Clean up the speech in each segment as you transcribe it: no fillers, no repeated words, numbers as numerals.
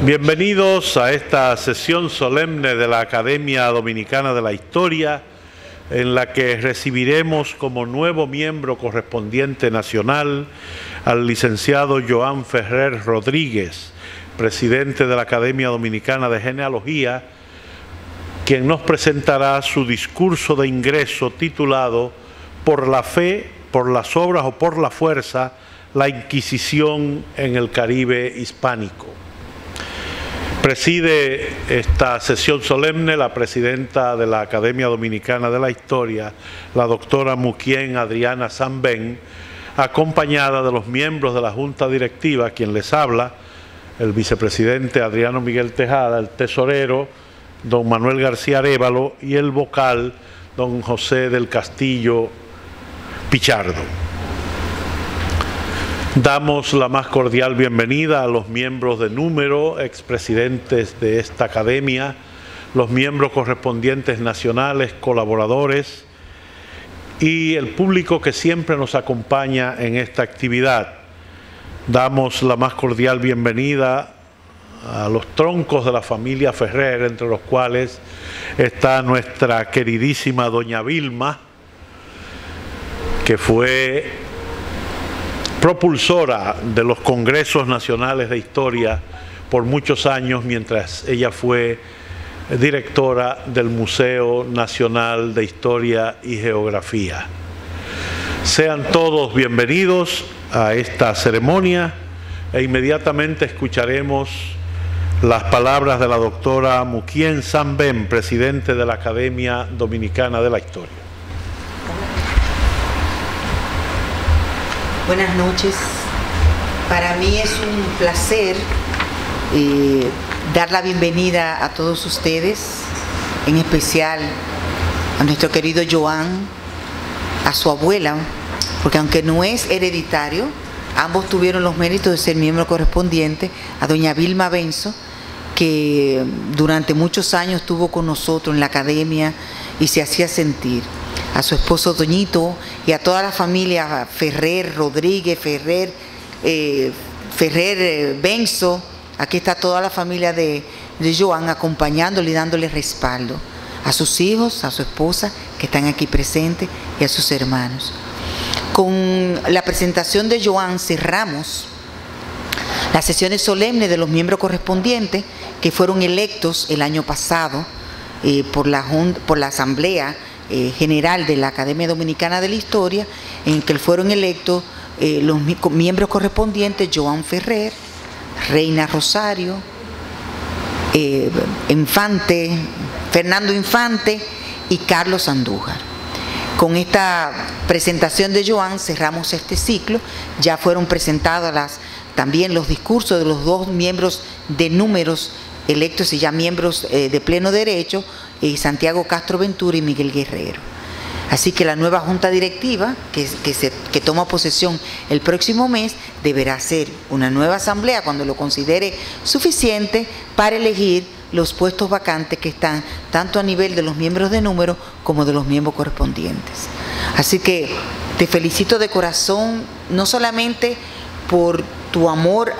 Bienvenidos a esta sesión solemne de la Academia Dominicana de la Historia, en la que recibiremos como nuevo miembro correspondiente nacional al licenciado Joan Ferrer Rodríguez, presidente de la Academia Dominicana de Genealogía, quien nos presentará su discurso de ingreso titulado "Por la fe, por las obras o por la fuerza, la Inquisición en el Caribe hispánico". Preside esta sesión solemne la presidenta de la Academia Dominicana de la Historia, la doctora Muquien Adriana Sambén, acompañada de los miembros de la Junta Directiva, quien les habla, el vicepresidente Adriano Miguel Tejada, el tesorero don Manuel García Arévalo y el vocal don José del Castillo Pichardo. Damos la más cordial bienvenida a los miembros de número, expresidentes de esta academia, los miembros correspondientes nacionales, colaboradores y el público que siempre nos acompaña en esta actividad. Damos la más cordial bienvenida a los troncos de la familia Ferrer, entre los cuales está nuestra queridísima doña Vilma, que fue propulsora de los Congresos Nacionales de Historia por muchos años, mientras ella fue directora del Museo Nacional de Historia y Geografía. Sean todos bienvenidos a esta ceremonia e inmediatamente escucharemos las palabras de la doctora Muquien Sambén, presidente de la Academia Dominicana de la Historia. Buenas noches. Para mí es un placer dar la bienvenida a todos ustedes, en especial a nuestro querido Joan, a su abuela, porque aunque no es hereditario, ambos tuvieron los méritos de ser miembro correspondiente, a doña Vilma Benzo, que durante muchos años estuvo con nosotros en la academia y se hacía sentir, a su esposo Doñito y a toda la familia Ferrer, Rodríguez, Ferrer, Benzo. Aquí está toda la familia de Joan acompañándole y dándole respaldo a sus hijos, a su esposa que están aquí presentes y a sus hermanos. Con la presentación de Joan cerramos las sesiones solemnes de los miembros correspondientes que fueron electos el año pasado por la Asamblea General de la Academia Dominicana de la Historia, en que fueron electos los miembros correspondientes: Joan Ferrer, Reina Rosario, Fernando Infante y Carlos Andújar. Con esta presentación de Joan cerramos este ciclo. Ya fueron presentados también los discursos de los dos miembros de números electos y ya miembros de pleno derecho, Santiago Castro Ventura y Miguel Guerrero. Así que la nueva Junta Directiva, que toma posesión el próximo mes, deberá hacer una nueva asamblea cuando lo considere suficiente para elegir los puestos vacantes que están tanto a nivel de los miembros de número como de los miembros correspondientes. Así que te felicito de corazón, no solamente por tu amor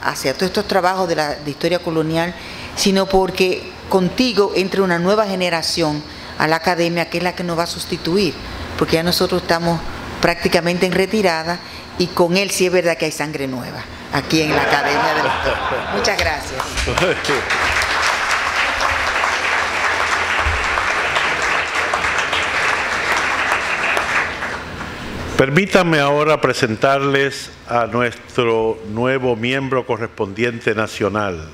hacia todos estos trabajos de historia colonial, sino porque contigo entra una nueva generación a la academia, que es la que nos va a sustituir, porque ya nosotros estamos prácticamente en retirada y con él sí es verdad que hay sangre nueva aquí en la Academia de la Historia. Muchas gracias. Permítanme ahora presentarles a nuestro nuevo miembro correspondiente nacional.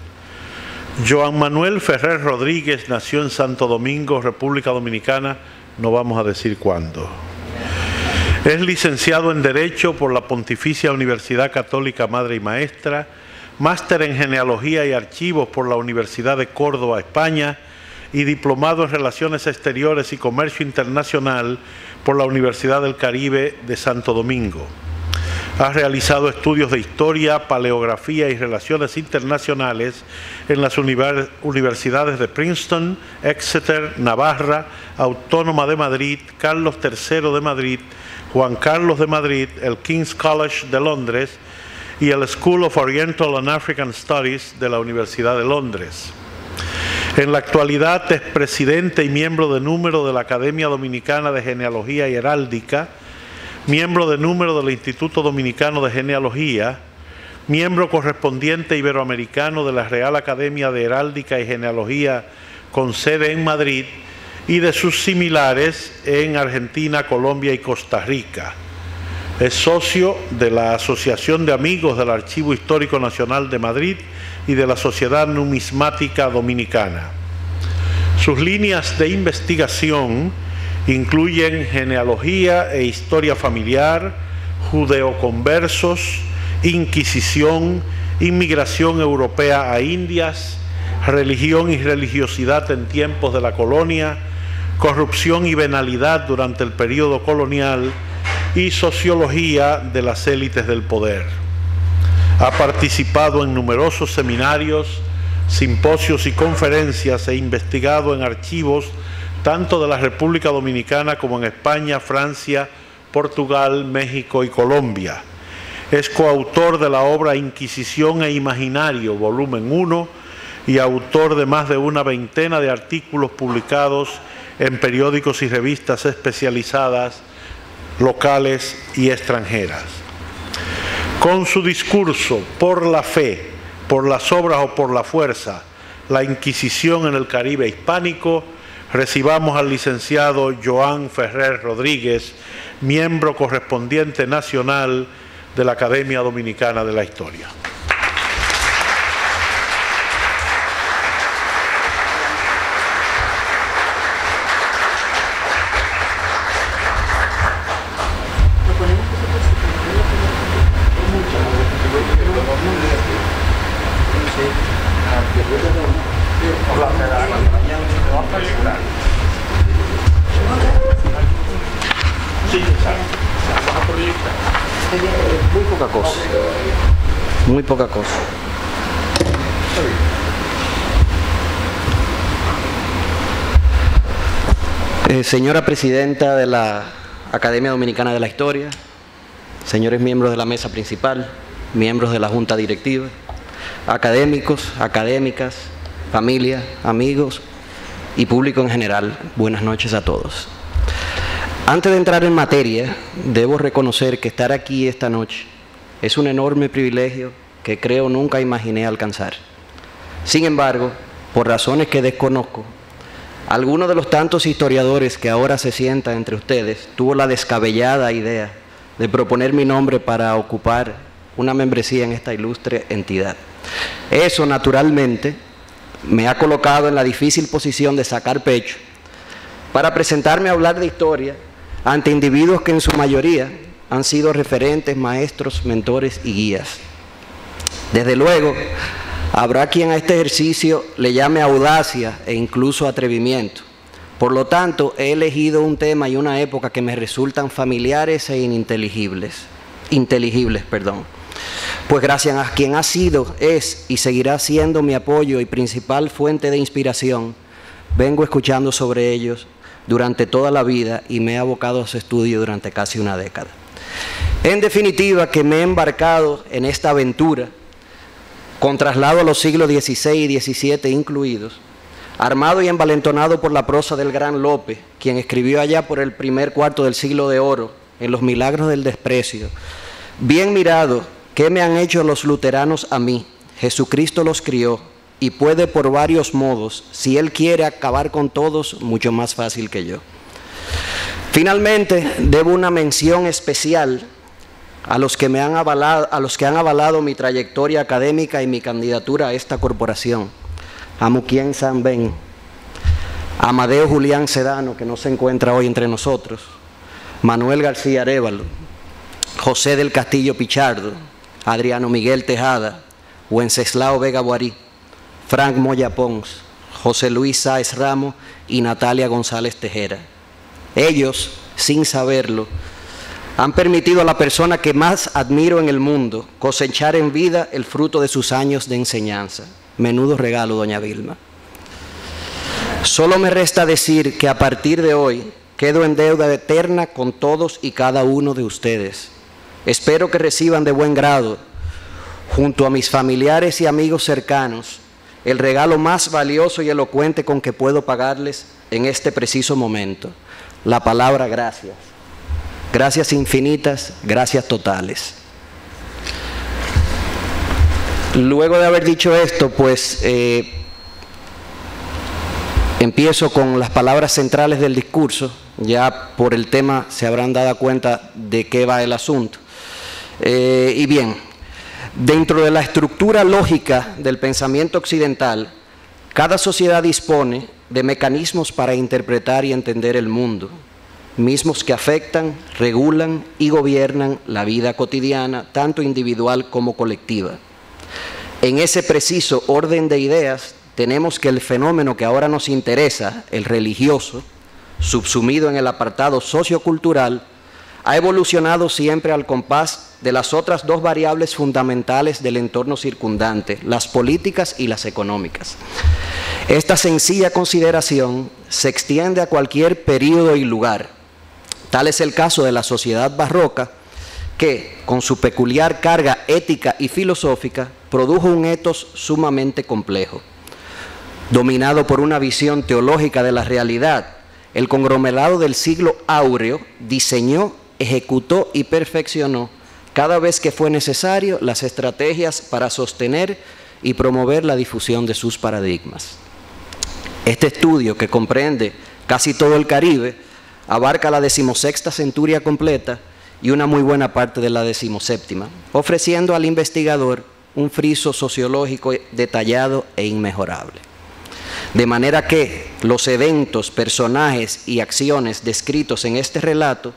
Joan Manuel Ferrer Rodríguez nació en Santo Domingo, República Dominicana, no vamos a decir cuándo. Es licenciado en Derecho por la Pontificia Universidad Católica Madre y Maestra, máster en Genealogía y Archivos por la Universidad de Córdoba, España, y diplomado en Relaciones Exteriores y Comercio Internacional por la Universidad del Caribe de Santo Domingo. Ha realizado estudios de Historia, Paleografía y Relaciones Internacionales en las universidades de Princeton, Exeter, Navarra, Autónoma de Madrid, Carlos III de Madrid, Juan Carlos de Madrid, el King's College de Londres y el School of Oriental and African Studies de la Universidad de Londres. En la actualidad es presidente y miembro de número de la Academia Dominicana de Genealogía y Heráldica, miembro de número del Instituto Dominicano de Genealogía, miembro correspondiente iberoamericano de la Real Academia de Heráldica y Genealogía con sede en Madrid y de sus similares en Argentina, Colombia y Costa Rica. Es socio de la Asociación de Amigos del Archivo Histórico Nacional de Madrid y de la Sociedad Numismática Dominicana. Sus líneas de investigación incluyen genealogía e historia familiar, judeoconversos, Inquisición, inmigración europea a Indias, religión y religiosidad en tiempos de la colonia, corrupción y venalidad durante el período colonial y sociología de las élites del poder. Ha participado en numerosos seminarios, simposios y conferencias e investigado en archivos tanto de la República Dominicana como en España, Francia, Portugal, México y Colombia. Es coautor de la obra Inquisición e Imaginario, volumen 1, y autor de más de una veintena de artículos publicados en periódicos y revistas especializadas, locales y extranjeras. Con su discurso Por la fe, por las obras o por la fuerza, la Inquisición en el Caribe hispánico, recibamos al licenciado Joan Ferrer Rodríguez, miembro correspondiente nacional de la Academia Dominicana de la Historia. Muy poca cosa. Señora Presidenta de la Academia Dominicana de la Historia, señores miembros de la mesa principal, miembros de la Junta Directiva, académicos, académicas, familia, amigos y público en general, buenas noches a todos. Antes de entrar en materia, debo reconocer que estar aquí esta noche es un enorme privilegio que creo nunca imaginé alcanzar. Sin embargo, por razones que desconozco, alguno de los tantos historiadores que ahora se sienta entre ustedes tuvo la descabellada idea de proponer mi nombre para ocupar una membresía en esta ilustre entidad. Eso, naturalmente, me ha colocado en la difícil posición de sacar pecho para presentarme a hablar de historia ante individuos que en su mayoría han sido referentes, maestros, mentores y guías. Desde luego, habrá quien a este ejercicio le llame audacia e incluso atrevimiento. Por lo tanto, he elegido un tema y una época que me resultan familiares e inteligibles, pues gracias a quien ha sido, es y seguirá siendo mi apoyo y principal fuente de inspiración, vengo escuchando sobre ellos durante toda la vida y me he abocado a su estudio durante casi una década. En definitiva, que me he embarcado en esta aventura, con traslado a los siglos XVI y XVII incluidos, armado y envalentonado por la prosa del gran Lope, quien escribió allá por el primer cuarto del siglo de oro, en Los Milagros del Desprecio: bien mirado, ¿qué me han hecho los luteranos a mí? Jesucristo los crió, y puede por varios modos, si Él quiere acabar con todos, mucho más fácil que yo. Finalmente, debo una mención especial a los que han avalado mi trayectoria académica y mi candidatura a esta corporación. A Muquien Sanben, a Amadeo Julián Sedano, que no se encuentra hoy entre nosotros, Manuel García Arévalo, José del Castillo Pichardo, Adriano Miguel Tejada, Wenceslao Vega Boarí, Frank Moya Pons, José Luis Sáez Ramos y Natalia González Tejera. Ellos, sin saberlo, han permitido a la persona que más admiro en el mundo cosechar en vida el fruto de sus años de enseñanza. Menudo regalo, doña Vilma. Solo me resta decir que a partir de hoy quedo en deuda eterna con todos y cada uno de ustedes. Espero que reciban de buen grado junto a mis familiares y amigos cercanos, el regalo más valioso y elocuente con que puedo pagarles en este preciso momento, la palabra gracias. Gracias infinitas, gracias totales. Luego de haber dicho esto, pues empiezo con las palabras centrales del discurso. Ya por el tema se habrán dado cuenta de qué va el asunto. Y bien, dentro de la estructura lógica del pensamiento occidental, cada sociedad dispone de mecanismos para interpretar y entender el mundo, mismos que afectan, regulan y gobiernan la vida cotidiana, tanto individual como colectiva. En ese preciso orden de ideas, tenemos que el fenómeno que ahora nos interesa, el religioso, subsumido en el apartado sociocultural, ha evolucionado siempre al compás de las otras dos variables fundamentales del entorno circundante, las políticas y las económicas. Esta sencilla consideración se extiende a cualquier período y lugar. Tal es el caso de la sociedad barroca, que, con su peculiar carga ética y filosófica, produjo un etos sumamente complejo. Dominado por una visión teológica de la realidad, el conglomerado del siglo áureo diseñó, ejecutó y perfeccionó, cada vez que fue necesario, las estrategias para sostener y promover la difusión de sus paradigmas. Este estudio, que comprende casi todo el Caribe, abarca la 16ª centuria completa y una muy buena parte de la 17ª, ofreciendo al investigador un friso sociológico detallado e inmejorable. De manera que los eventos, personajes y acciones descritos en este relato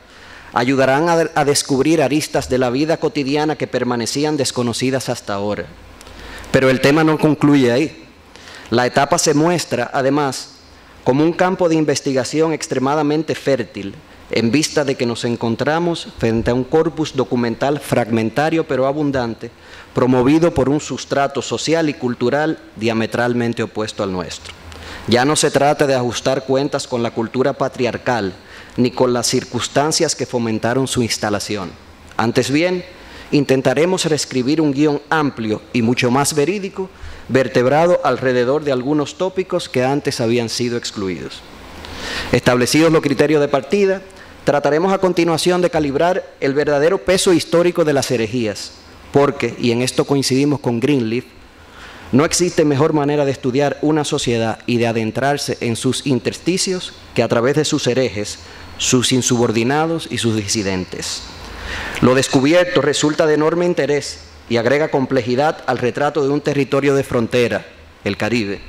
ayudarán a descubrir aristas de la vida cotidiana que permanecían desconocidas hasta ahora. Pero el tema no concluye ahí. La etapa se muestra, además, como un campo de investigación extremadamente fértil, en vista de que nos encontramos frente a un corpus documental fragmentario pero abundante, promovido por un sustrato social y cultural diametralmente opuesto al nuestro. Ya no se trata de ajustar cuentas con la cultura patriarcal, ni con las circunstancias que fomentaron su instalación. Antes bien, intentaremos reescribir un guión amplio y mucho más verídico, vertebrado alrededor de algunos tópicos que antes habían sido excluidos. Establecidos los criterios de partida, trataremos a continuación de calibrar el verdadero peso histórico de las herejías, porque, y en esto coincidimos con Greenleaf, no existe mejor manera de estudiar una sociedad y de adentrarse en sus intersticios que a través de sus herejes, sus insubordinados y sus disidentes. Lo descubierto resulta de enorme interés y agrega complejidad al retrato de un territorio de frontera, el Caribe,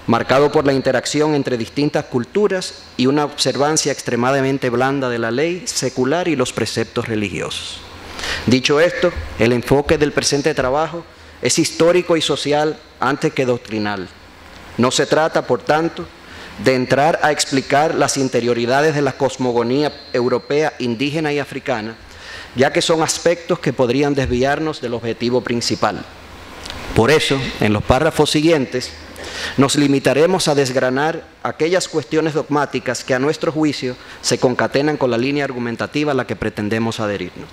marcado por la interacción entre distintas culturas y una observancia extremadamente blanda de la ley secular y los preceptos religiosos. Dicho esto, el enfoque del presente trabajo es histórico y social antes que doctrinal. No se trata, por tanto, de entrar a explicar las interioridades de la cosmogonía europea, indígena y africana, ya que son aspectos que podrían desviarnos del objetivo principal. Por eso, en los párrafos siguientes, nos limitaremos a desgranar aquellas cuestiones dogmáticas que a nuestro juicio se concatenan con la línea argumentativa a la que pretendemos adherirnos.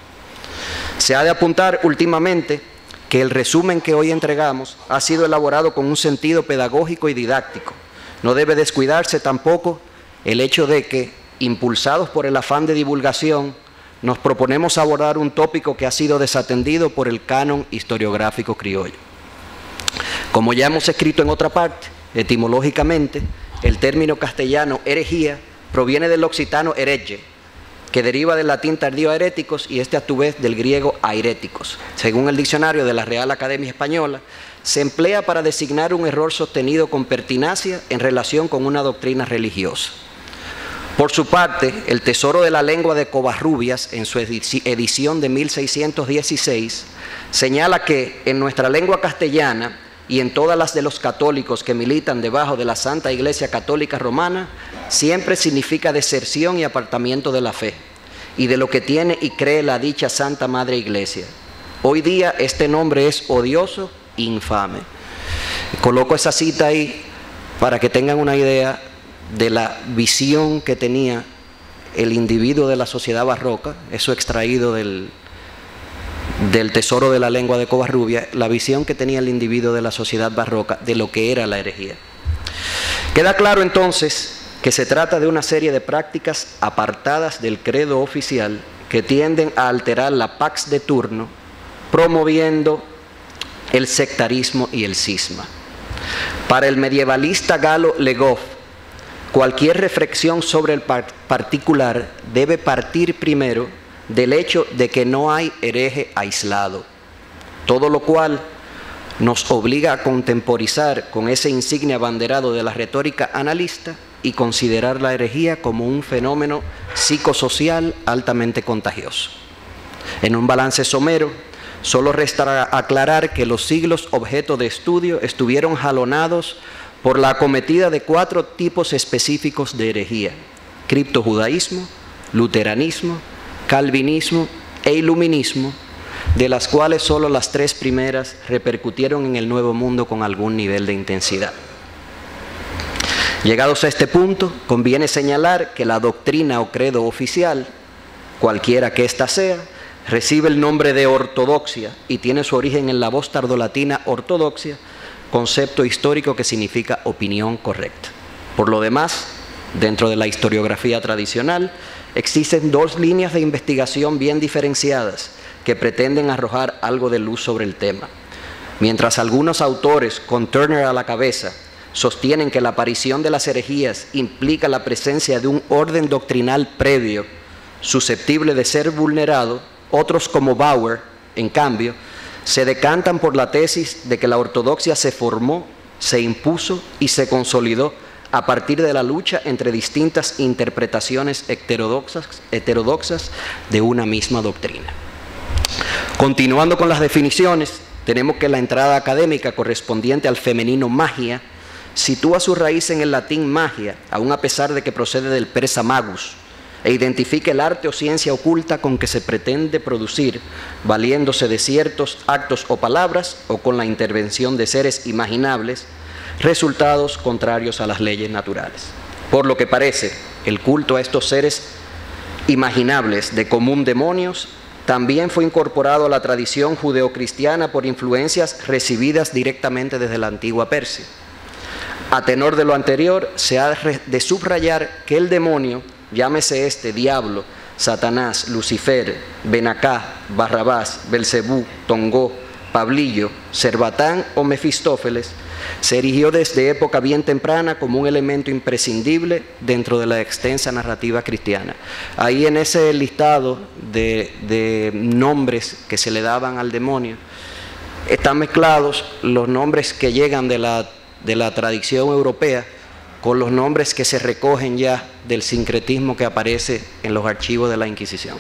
Se ha de apuntar últimamente que el resumen que hoy entregamos ha sido elaborado con un sentido pedagógico y didáctico. No debe descuidarse tampoco el hecho de que, impulsados por el afán de divulgación, nos proponemos abordar un tópico que ha sido desatendido por el canon historiográfico criollo. Como ya hemos escrito en otra parte, etimológicamente, el término castellano herejía proviene del occitano hereje, que deriva del latín tardío heréticos y a tu vez del griego airéticos. Según el diccionario de la Real Academia Española, se emplea para designar un error sostenido con pertinacia en relación con una doctrina religiosa. Por su parte, el Tesoro de la Lengua de Covarrubias, en su edición de 1616, señala que en nuestra lengua castellana y en todas las de los católicos que militan debajo de la Santa Iglesia Católica Romana, siempre significa deserción y apartamiento de la fe, y de lo que tiene y cree la dicha Santa Madre Iglesia. Hoy día este nombre es odioso e infame. Coloco esa cita ahí para que tengan una idea de la visión que tenía el individuo de la sociedad barroca, eso extraído del del Tesoro de la Lengua de Covarrubias, la visión que tenía el individuo de la sociedad barroca de lo que era la herejía. Queda claro entonces que se trata de una serie de prácticas apartadas del credo oficial que tienden a alterar la pax de turno, promoviendo el sectarismo y el cisma. Para el medievalista galo Le Goff, cualquier reflexión sobre el particular debe partir primero del hecho de que no hay hereje aislado, todo lo cual nos obliga a contemporizar con ese insigne abanderado de la retórica analista y considerar la herejía como un fenómeno psicosocial altamente contagioso. En un balance somero, solo restará aclarar que los siglos objeto de estudio estuvieron jalonados por la acometida de 4 tipos específicos de herejía: criptojudaísmo, luteranismo, calvinismo e iluminismo, de las cuales solo las 3 primeras repercutieron en el Nuevo Mundo con algún nivel de intensidad. Llegados a este punto, conviene señalar que la doctrina o credo oficial, cualquiera que ésta sea, recibe el nombre de ortodoxia y tiene su origen en la voz tardolatina ortodoxia, concepto histórico que significa opinión correcta. Por lo demás, dentro de la historiografía tradicional, existen 2 líneas de investigación bien diferenciadas que pretenden arrojar algo de luz sobre el tema. Mientras algunos autores, con Turner a la cabeza, sostienen que la aparición de las herejías implica la presencia de un orden doctrinal previo susceptible de ser vulnerado, otros como Bauer, en cambio, se decantan por la tesis de que la ortodoxia se formó, se impuso y se consolidó a partir de la lucha entre distintas interpretaciones heterodoxas de una misma doctrina. Continuando con las definiciones, tenemos que la entrada académica correspondiente al femenino magia sitúa su raíz en el latín magia, aun a pesar de que procede del persa magus, e identifica el arte o ciencia oculta con que se pretende producir, valiéndose de ciertos actos o palabras o con la intervención de seres imaginables, resultados contrarios a las leyes naturales. Por lo que parece, el culto a estos seres imaginables de común demonios también fue incorporado a la tradición judeocristiana por influencias recibidas directamente desde la antigua Persia. A tenor de lo anterior, se ha de subrayar que el demonio, llámese este diablo, Satanás, Lucifer, Benacá, Barrabás, Belcebú, Tongó, Pablillo, Cerbatán o Mefistófeles, se erigió desde época bien temprana como un elemento imprescindible dentro de la extensa narrativa cristiana. Ahí en ese listado de nombres que se le daban al demonio, están mezclados los nombres que llegan de la tradición europea con los nombres que se recogen ya del sincretismo que aparece en los archivos de la Inquisición.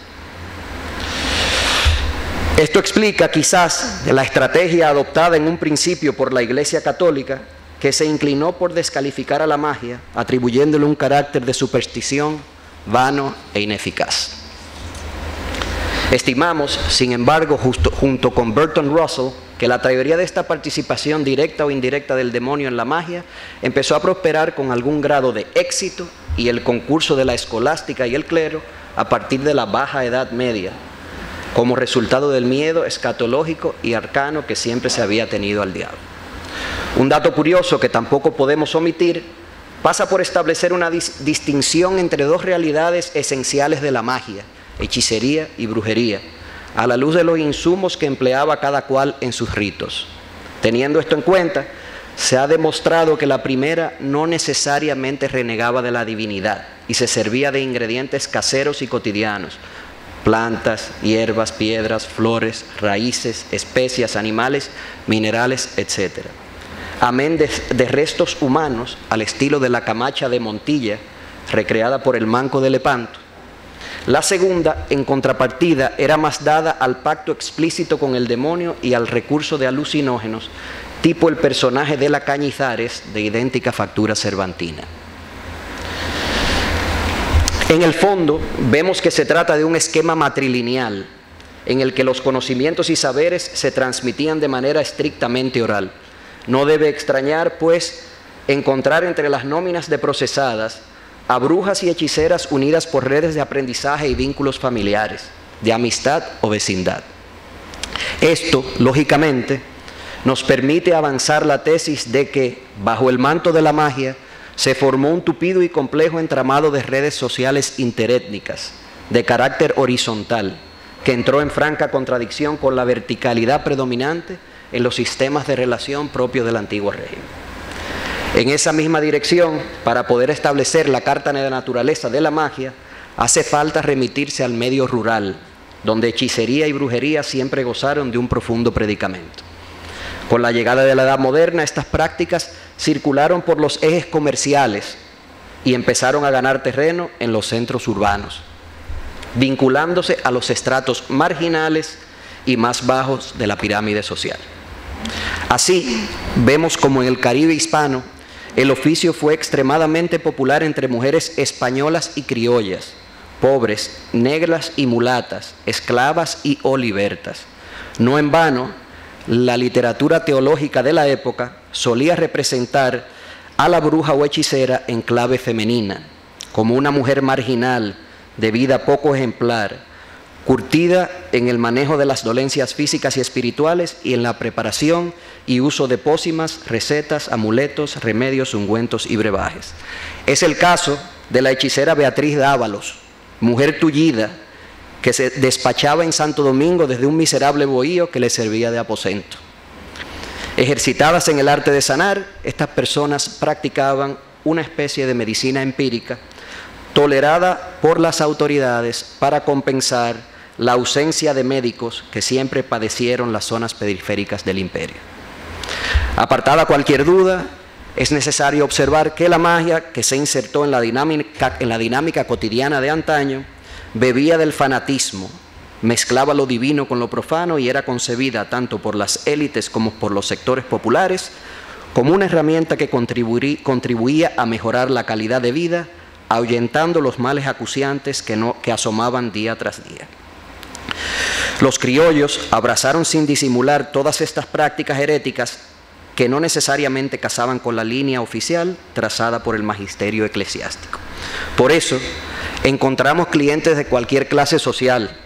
Esto explica quizás la estrategia adoptada en un principio por la Iglesia Católica, que se inclinó por descalificar a la magia, atribuyéndole un carácter de superstición, vano e ineficaz. Estimamos, sin embargo, junto con Bertrand Russell, que la teoría de esta participación directa o indirecta del demonio en la magia empezó a prosperar con algún grado de éxito y el concurso de la escolástica y el clero a partir de la Baja Edad Media, como resultado del miedo escatológico y arcano que siempre se había tenido al diablo. Un dato curioso que tampoco podemos omitir pasa por establecer una distinción entre 2 realidades esenciales de la magia, hechicería y brujería, a la luz de los insumos que empleaba cada cual en sus ritos. Teniendo esto en cuenta, se ha demostrado que la primera no necesariamente renegaba de la divinidad y se servía de ingredientes caseros y cotidianos: plantas, hierbas, piedras, flores, raíces, especias, animales, minerales, etc. Amén de restos humanos al estilo de la camacha de Montilla, recreada por el Manco de Lepanto. La segunda, en contrapartida, era más dada al pacto explícito con el demonio y al recurso de alucinógenos, tipo el personaje de la Cañizares, de idéntica factura cervantina. En el fondo, vemos que se trata de un esquema matrilineal, en el que los conocimientos y saberes se transmitían de manera estrictamente oral. No debe extrañar, pues, encontrar entre las nóminas de procesadas a brujas y hechiceras unidas por redes de aprendizaje y vínculos familiares, de amistad o vecindad. Esto, lógicamente, nos permite avanzar la tesis de que, bajo el manto de la magia, se formó un tupido y complejo entramado de redes sociales interétnicas, de carácter horizontal, que entró en franca contradicción con la verticalidad predominante en los sistemas de relación propios del antiguo régimen. En esa misma dirección, para poder establecer la carta de la naturaleza de la magia, hace falta remitirse al medio rural, donde hechicería y brujería siempre gozaron de un profundo predicamento. Con la llegada de la Edad Moderna, estas prácticas circularon por los ejes comerciales y empezaron a ganar terreno en los centros urbanos, vinculándose a los estratos marginales y más bajos de la pirámide social. Así, vemos como en el Caribe hispano, el oficio fue extremadamente popular entre mujeres españolas y criollas, pobres, negras y mulatas, esclavas y olibertas. No en vano, la literatura teológica de la época solía representar a la bruja o hechicera en clave femenina, como una mujer marginal, de vida poco ejemplar, curtida en el manejo de las dolencias físicas y espirituales y en la preparación y uso de pócimas, recetas, amuletos, remedios, ungüentos y brebajes. Es el caso de la hechicera Beatriz Dávalos, mujer tullida que se despachaba en Santo Domingo desde un miserable bohío que le servía de aposento. Ejercitadas en el arte de sanar, estas personas practicaban una especie de medicina empírica tolerada por las autoridades para compensar la ausencia de médicos que siempre padecieron las zonas periféricas del imperio. Apartada cualquier duda, es necesario observar que la magia que se insertó en la dinámica cotidiana de antaño bebía del fanatismo, mezclaba lo divino con lo profano y era concebida tanto por las élites como por los sectores populares como una herramienta que contribuía a mejorar la calidad de vida, ahuyentando los males acuciantes que asomaban día tras día. Los criollos abrazaron sin disimular todas estas prácticas heréticas que no necesariamente casaban con la línea oficial trazada por el magisterio eclesiástico. Por eso, encontramos clientes de cualquier clase social,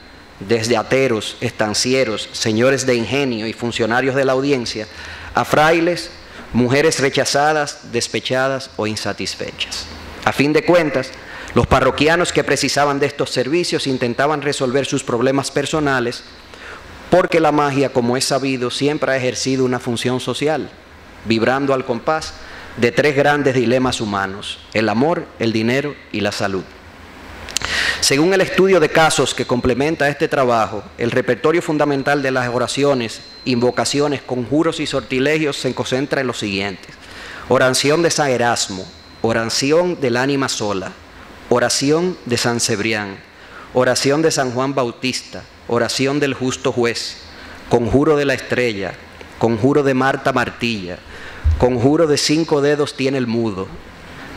desde ateros, estancieros, señores de ingenio y funcionarios de la audiencia, a frailes, mujeres rechazadas, despechadas o insatisfechas. A fin de cuentas, los parroquianos que precisaban de estos servicios intentaban resolver sus problemas personales porque la magia, como es sabido, siempre ha ejercido una función social, vibrando al compás de tres grandes dilemas humanos: el amor, el dinero y la salud. Según el estudio de casos que complementa este trabajo, el repertorio fundamental de las oraciones, invocaciones, conjuros y sortilegios se concentra en los siguientes: oración de San Erasmo, oración del ánima sola, oración de San Cebrián, oración de San Juan Bautista, oración del justo juez, conjuro de la estrella, conjuro de Marta Martilla, conjuro de 5 dedos tiene el mudo,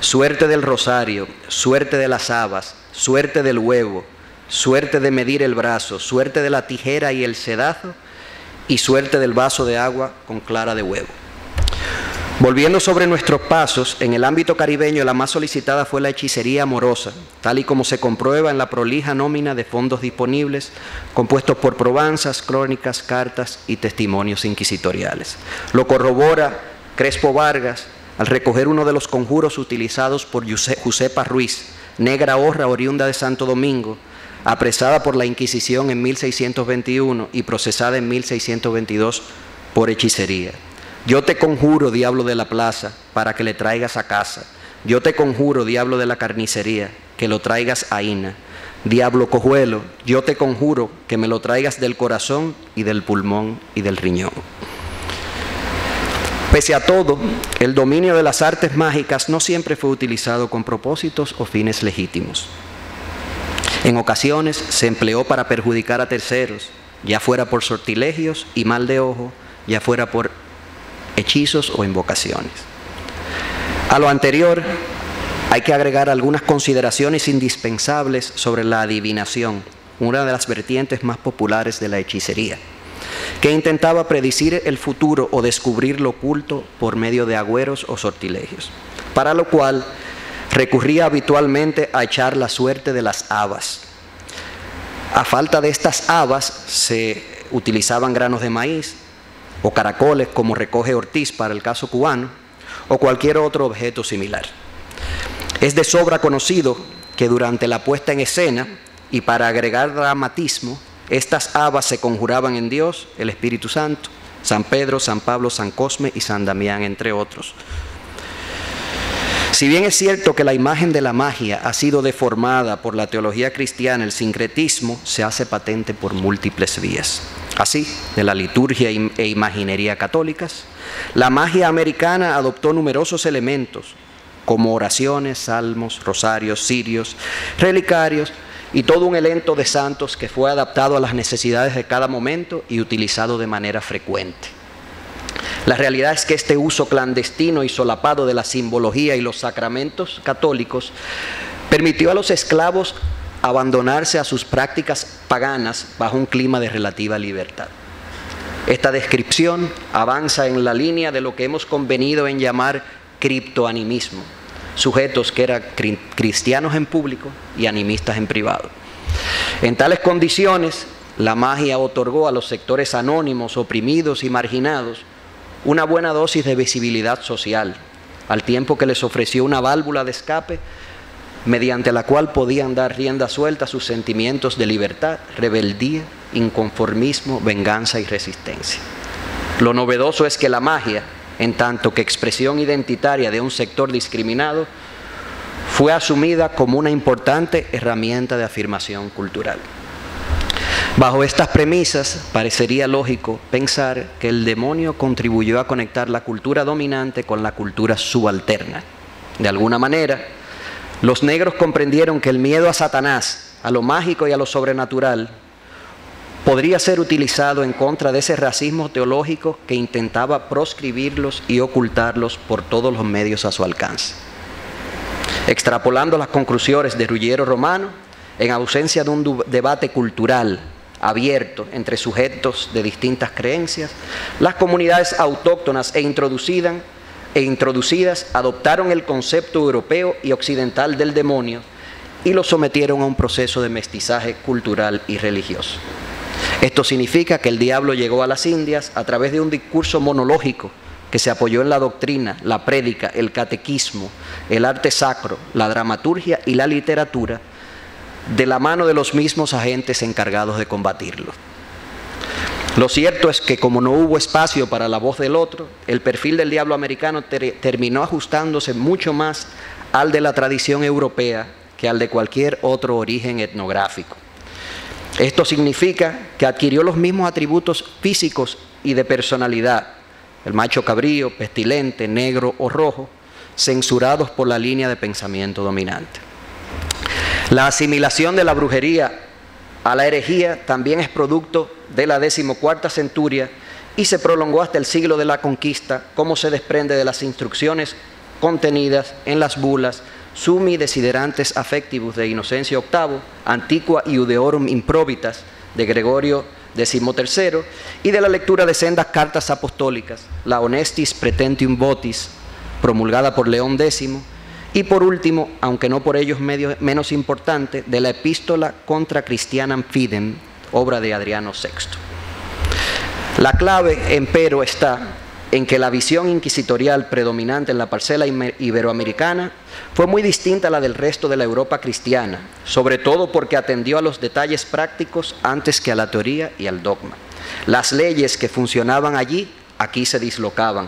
suerte del rosario, suerte de las habas, suerte del huevo, suerte de medir el brazo, suerte de la tijera y el sedazo, y suerte del vaso de agua con clara de huevo. Volviendo sobre nuestros pasos, en el ámbito caribeño la más solicitada fue la hechicería amorosa, tal y como se comprueba en la prolija nómina de fondos disponibles, compuestos por probanzas, crónicas, cartas y testimonios inquisitoriales. Lo corrobora Crespo Vargas al recoger uno de los conjuros utilizados por Josepa Ruiz, negra horra oriunda de Santo Domingo, apresada por la Inquisición en 1621 y procesada en 1622 por hechicería. Yo te conjuro, diablo de la plaza, para que le traigas a casa. Yo te conjuro, diablo de la carnicería, que lo traigas a Ina. Diablo cojuelo, yo te conjuro que me lo traigas del corazón y del pulmón y del riñón. Pese a todo, el dominio de las artes mágicas no siempre fue utilizado con propósitos o fines legítimos. En ocasiones se empleó para perjudicar a terceros, ya fuera por sortilegios y mal de ojo, ya fuera por hechizos o invocaciones. A lo anterior, hay que agregar algunas consideraciones indispensables sobre la adivinación, una de las vertientes más populares de la hechicería, que intentaba predecir el futuro o descubrir lo oculto por medio de agüeros o sortilegios, para lo cual recurría habitualmente a echar la suerte de las habas. A falta de estas habas se utilizaban granos de maíz o caracoles, como recoge Ortiz para el caso cubano, o cualquier otro objeto similar. Es de sobra conocido que durante la puesta en escena y para agregar dramatismo, estas habas se conjuraban en Dios, el Espíritu Santo, San Pedro, San Pablo, San Cosme y San Damián, entre otros. Si bien es cierto que la imagen de la magia ha sido deformada por la teología cristiana, el sincretismo se hace patente por múltiples vías. Así, de la liturgia e imaginería católicas, la magia americana adoptó numerosos elementos, como oraciones, salmos, rosarios, cirios, relicarios y todo un elenco de santos que fue adaptado a las necesidades de cada momento y utilizado de manera frecuente. La realidad es que este uso clandestino y solapado de la simbología y los sacramentos católicos permitió a los esclavos abandonarse a sus prácticas paganas bajo un clima de relativa libertad. Esta descripción avanza en la línea de lo que hemos convenido en llamar criptoanimismo, sujetos que eran cristianos en público y animistas en privado. En tales condiciones, la magia otorgó a los sectores anónimos, oprimidos y marginados una buena dosis de visibilidad social, al tiempo que les ofreció una válvula de escape mediante la cual podían dar rienda suelta a sus sentimientos de libertad, rebeldía, inconformismo, venganza y resistencia. Lo novedoso es que la magia, en tanto que expresión identitaria de un sector discriminado, fue asumida como una importante herramienta de afirmación cultural. Bajo estas premisas, parecería lógico pensar que el demonio contribuyó a conectar la cultura dominante con la cultura subalterna. De alguna manera, los negros comprendieron que el miedo a Satanás, a lo mágico y a lo sobrenatural, podría ser utilizado en contra de ese racismo teológico que intentaba proscribirlos y ocultarlos por todos los medios a su alcance. Extrapolando las conclusiones de Ruggiero Romano, en ausencia de un debate cultural abierto entre sujetos de distintas creencias, las comunidades autóctonas e introducidas adoptaron el concepto europeo y occidental del demonio y lo sometieron a un proceso de mestizaje cultural y religioso. Esto significa que el diablo llegó a las Indias a través de un discurso monológico que se apoyó en la doctrina, la prédica, el catequismo, el arte sacro, la dramaturgia y la literatura, de la mano de los mismos agentes encargados de combatirlo. Lo cierto es que como no hubo espacio para la voz del otro, el perfil del diablo americano terminó ajustándose mucho más al de la tradición europea que al de cualquier otro origen etnográfico. Esto significa que adquirió los mismos atributos físicos y de personalidad, el macho cabrío, pestilente, negro o rojo, censurados por la línea de pensamiento dominante. La asimilación de la brujería a la herejía también es producto de la 14ª centuria y se prolongó hasta el siglo de la conquista, como se desprende de las instrucciones contenidas en las bulas Summi Desiderantes Affectivus de Inocencio VIII, Antiqua Iudeorum Improbitas de Gregorio XIII y de la lectura de sendas cartas apostólicas, la Honestis Pretentium Votis, promulgada por León X, y por último, aunque no por ello menos importante, de la Epístola Contra Christianam Fidem, obra de Adriano VI. La clave, empero, está en que la visión inquisitorial predominante en la parcela iberoamericana fue muy distinta a la del resto de la Europa cristiana, sobre todo porque atendió a los detalles prácticos antes que a la teoría y al dogma. Las leyes que funcionaban allí, aquí se dislocaban.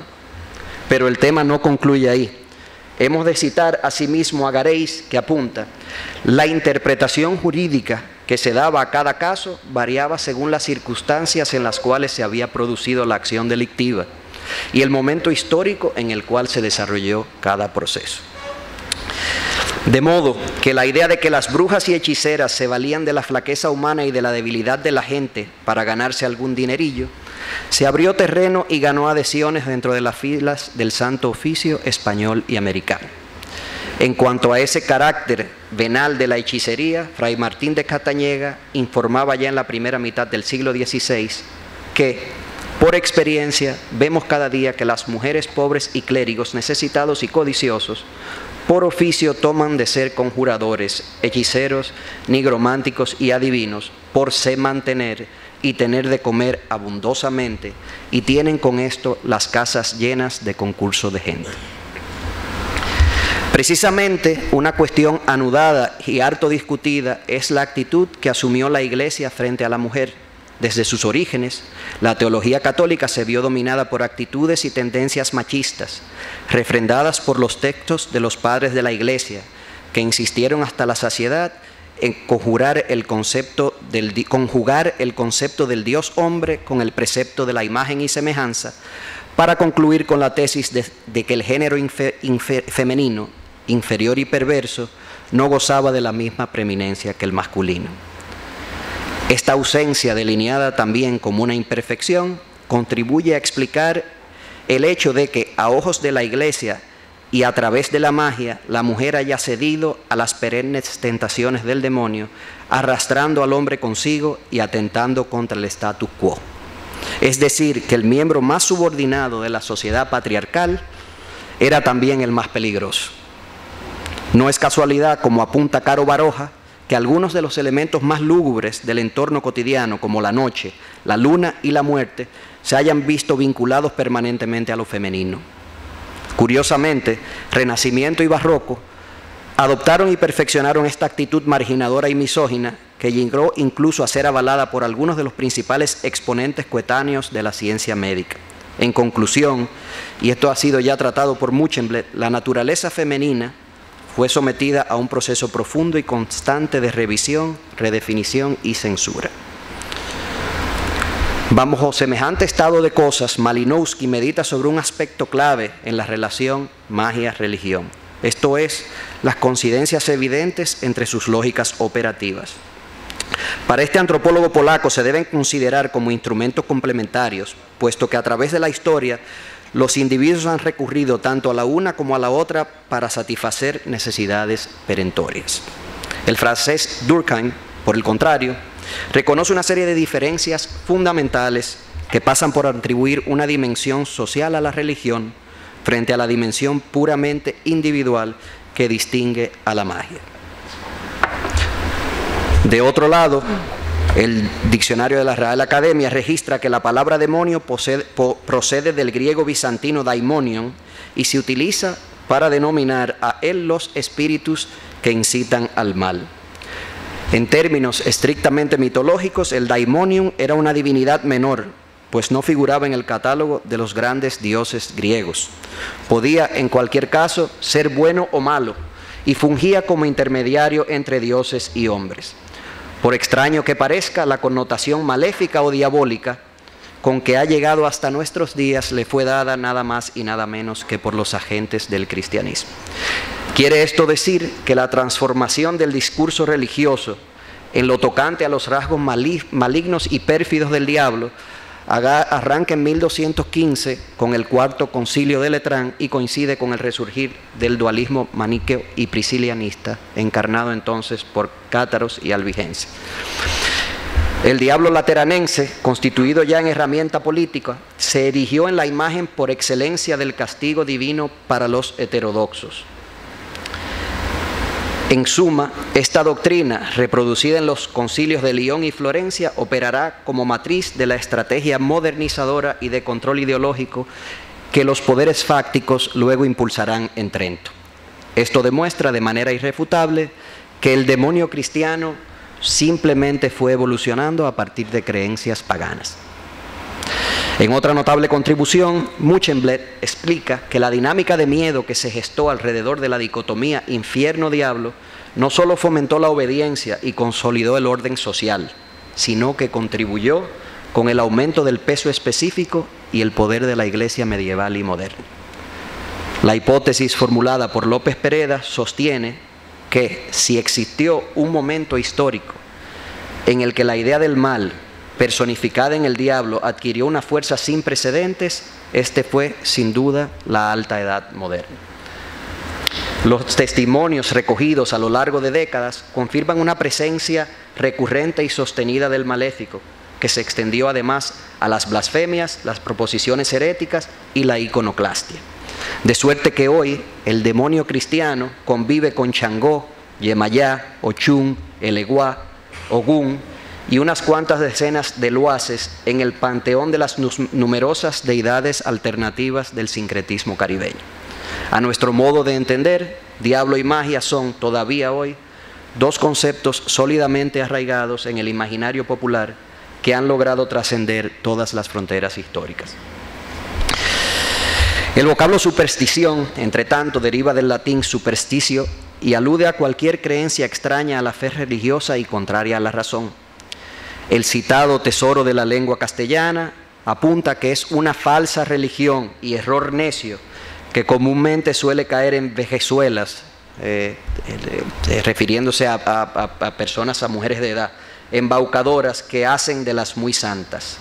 Pero el tema no concluye ahí. Hemos de citar asimismo a Gareis, que apunta: la interpretación jurídica que se daba a cada caso variaba según las circunstancias en las cuales se había producido la acción delictiva y el momento histórico en el cual se desarrolló cada proceso. De modo que la idea de que las brujas y hechiceras se valían de la flaqueza humana y de la debilidad de la gente para ganarse algún dinerillo, se abrió terreno y ganó adhesiones dentro de las filas del Santo Oficio español y americano. En cuanto a ese carácter venal de la hechicería, Fray Martín de Catañega informaba ya en la primera mitad del siglo XVI que, por experiencia, vemos cada día que las mujeres pobres y clérigos necesitados y codiciosos, por oficio toman de ser conjuradores, hechiceros, nigrománticos y adivinos, por se mantener y tener de comer abundosamente, y tienen con esto las casas llenas de concurso de gente. Precisamente una cuestión anudada y harto discutida es la actitud que asumió la Iglesia frente a la mujer. Desde sus orígenes, la teología católica se vio dominada por actitudes y tendencias machistas, refrendadas por los textos de los padres de la Iglesia, que insistieron hasta la saciedad en conjugar el concepto del Dios hombre con el precepto de la imagen y semejanza, para concluir con la tesis de que el género femenino, inferior y perverso, no gozaba de la misma preeminencia que el masculino. Esta ausencia, delineada también como una imperfección, contribuye a explicar el hecho de que, a ojos de la Iglesia y a través de la magia, la mujer haya cedido a las perennes tentaciones del demonio, arrastrando al hombre consigo y atentando contra el status quo. Es decir, que el miembro más subordinado de la sociedad patriarcal era también el más peligroso. No es casualidad, como apunta Caro Baroja, que algunos de los elementos más lúgubres del entorno cotidiano, como la noche, la luna y la muerte, se hayan visto vinculados permanentemente a lo femenino. Curiosamente, Renacimiento y Barroco adoptaron y perfeccionaron esta actitud marginadora y misógina, que llegó incluso a ser avalada por algunos de los principales exponentes coetáneos de la ciencia médica. En conclusión, y esto ha sido ya tratado por Muchenblet, la naturaleza femenina fue sometida a un proceso profundo y constante de revisión, redefinición y censura. Bajo semejante estado de cosas, Malinowski medita sobre un aspecto clave en la relación magia-religión. Esto es, las coincidencias evidentes entre sus lógicas operativas. Para este antropólogo polaco se deben considerar como instrumentos complementarios, puesto que a través de la historia los individuos han recurrido tanto a la una como a la otra para satisfacer necesidades perentorias. El francés Durkheim, por el contrario, reconoce una serie de diferencias fundamentales que pasan por atribuir una dimensión social a la religión frente a la dimensión puramente individual que distingue a la magia. De otro lado, el diccionario de la Real Academia registra que la palabra demonio procede del griego bizantino daimonion y se utiliza para denominar a él los espíritus que incitan al mal. En términos estrictamente mitológicos, el daimonium era una divinidad menor, pues no figuraba en el catálogo de los grandes dioses griegos. Podía, en cualquier caso, ser bueno o malo y fungía como intermediario entre dioses y hombres. Por extraño que parezca, la connotación maléfica o diabólica con que ha llegado hasta nuestros días le fue dada nada más y nada menos que por los agentes del cristianismo. Quiere esto decir que la transformación del discurso religioso en lo tocante a los rasgos malignos y pérfidos del diablo arranca en 1215 con el Cuarto Concilio de Letrán y coincide con el resurgir del dualismo maniqueo y priscilianista, encarnado entonces por cátaros y albigenses. El diablo lateranense, constituido ya en herramienta política, se erigió en la imagen por excelencia del castigo divino para los heterodoxos. En suma, esta doctrina, reproducida en los concilios de Lyon y Florencia, operará como matriz de la estrategia modernizadora y de control ideológico que los poderes fácticos luego impulsarán en Trento. Esto demuestra de manera irrefutable que el demonio cristiano simplemente fue evolucionando a partir de creencias paganas. En otra notable contribución, Muchenblet explica que la dinámica de miedo que se gestó alrededor de la dicotomía infierno-diablo no solo fomentó la obediencia y consolidó el orden social, sino que contribuyó con el aumento del peso específico y el poder de la Iglesia medieval y moderna. La hipótesis formulada por López Pereda sostiene que si existió un momento histórico en el que la idea del mal, personificada en el diablo, adquirió una fuerza sin precedentes, este fue sin duda la Alta Edad moderna. Los testimonios recogidos a lo largo de décadas confirman una presencia recurrente y sostenida del maléfico, que se extendió además a las blasfemias, las proposiciones heréticas y la iconoclastia. De suerte que hoy el demonio cristiano convive con Changó, Yemayá, Ochun, Eleguá, Ogún y unas cuantas decenas de loases en el panteón de las numerosas deidades alternativas del sincretismo caribeño. A nuestro modo de entender, diablo y magia son, todavía hoy, dos conceptos sólidamente arraigados en el imaginario popular que han logrado trascender todas las fronteras históricas. El vocablo superstición, entre tanto, deriva del latín superstitio y alude a cualquier creencia extraña a la fe religiosa y contraria a la razón. El citado tesoro de la lengua castellana apunta que es una falsa religión y error necio que comúnmente suele caer en vejezuelas, refiriéndose a personas, a mujeres de edad, embaucadoras que hacen de las muy santas.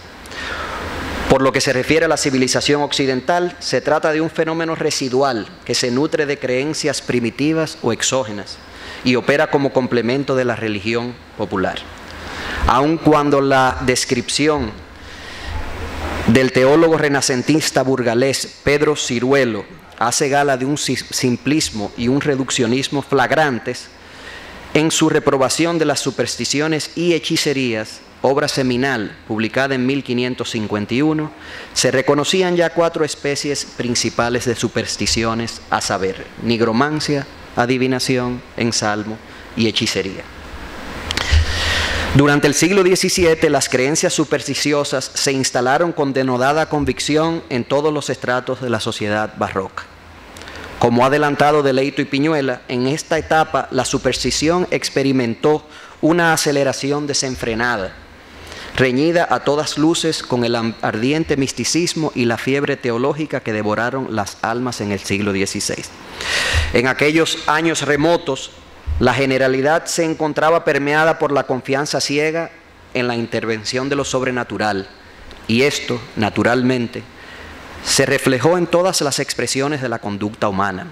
Por lo que se refiere a la civilización occidental, se trata de un fenómeno residual que se nutre de creencias primitivas o exógenas y opera como complemento de la religión popular. Aun cuando la descripción del teólogo renacentista burgalés Pedro Ciruelo hace gala de un simplismo y un reduccionismo flagrantes, en su reprobación de las supersticiones y hechicerías, obra seminal publicada en 1551, se reconocían ya 4 especies principales de supersticiones, a saber, nigromancia, adivinación, ensalmo y hechicería. Durante el siglo XVII, las creencias supersticiosas se instalaron con denodada convicción en todos los estratos de la sociedad barroca. Como ha adelantado de Leito y Piñuela, en esta etapa la superstición experimentó una aceleración desenfrenada, reñida a todas luces con el ardiente misticismo y la fiebre teológica que devoraron las almas en el siglo XVI. En aquellos años remotos, la generalidad se encontraba permeada por la confianza ciega en la intervención de lo sobrenatural, y esto, naturalmente, se reflejó en todas las expresiones de la conducta humana.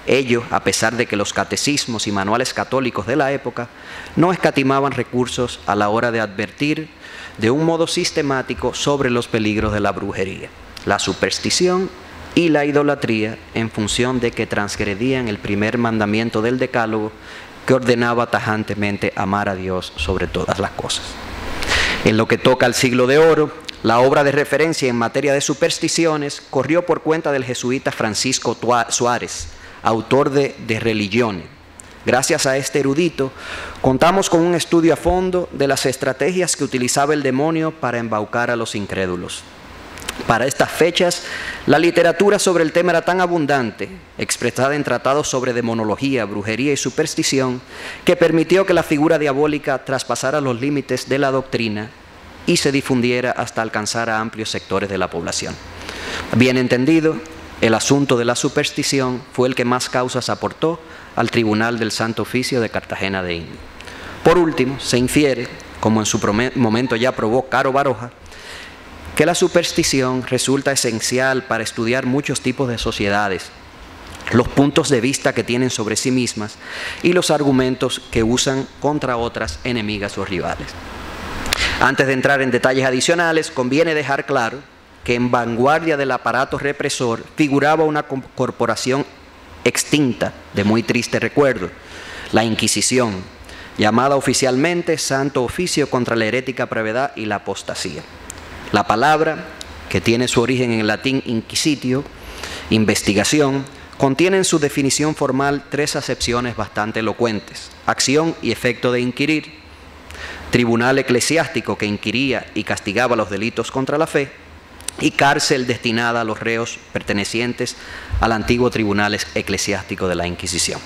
Ello, a pesar de que los catecismos y manuales católicos de la época no escatimaban recursos a la hora de advertir de un modo sistemático sobre los peligros de la brujería, la superstición y la idolatría, en función de que transgredían el primer mandamiento del Decálogo, que ordenaba tajantemente amar a Dios sobre todas las cosas. En lo que toca al siglo de oro, la obra de referencia en materia de supersticiones corrió por cuenta del jesuita Francisco Suárez, autor de Religione. Gracias a este erudito, contamos con un estudio a fondo de las estrategias que utilizaba el demonio para embaucar a los incrédulos. Para estas fechas, la literatura sobre el tema era tan abundante, expresada en tratados sobre demonología, brujería y superstición, que permitió que la figura diabólica traspasara los límites de la doctrina y se difundiera hasta alcanzar a amplios sectores de la población. Bien entendido, el asunto de la superstición fue el que más causas aportó al Tribunal del Santo Oficio de Cartagena de Indias. Por último, se infiere, como en su momento ya probó Caro Baroja, que la superstición resulta esencial para estudiar muchos tipos de sociedades, los puntos de vista que tienen sobre sí mismas y los argumentos que usan contra otras enemigas o rivales. Antes de entrar en detalles adicionales, conviene dejar claro que en vanguardia del aparato represor figuraba una corporación extinta de muy triste recuerdo, la Inquisición, llamada oficialmente Santo Oficio contra la Herética Brevedad y la Apostasía. La palabra, que tiene su origen en el latín inquisitio, investigación, contiene en su definición formal 3 acepciones bastante elocuentes: acción y efecto de inquirir, tribunal eclesiástico que inquiría y castigaba los delitos contra la fe, y cárcel destinada a los reos pertenecientes al antiguo tribunal eclesiástico de la Inquisición.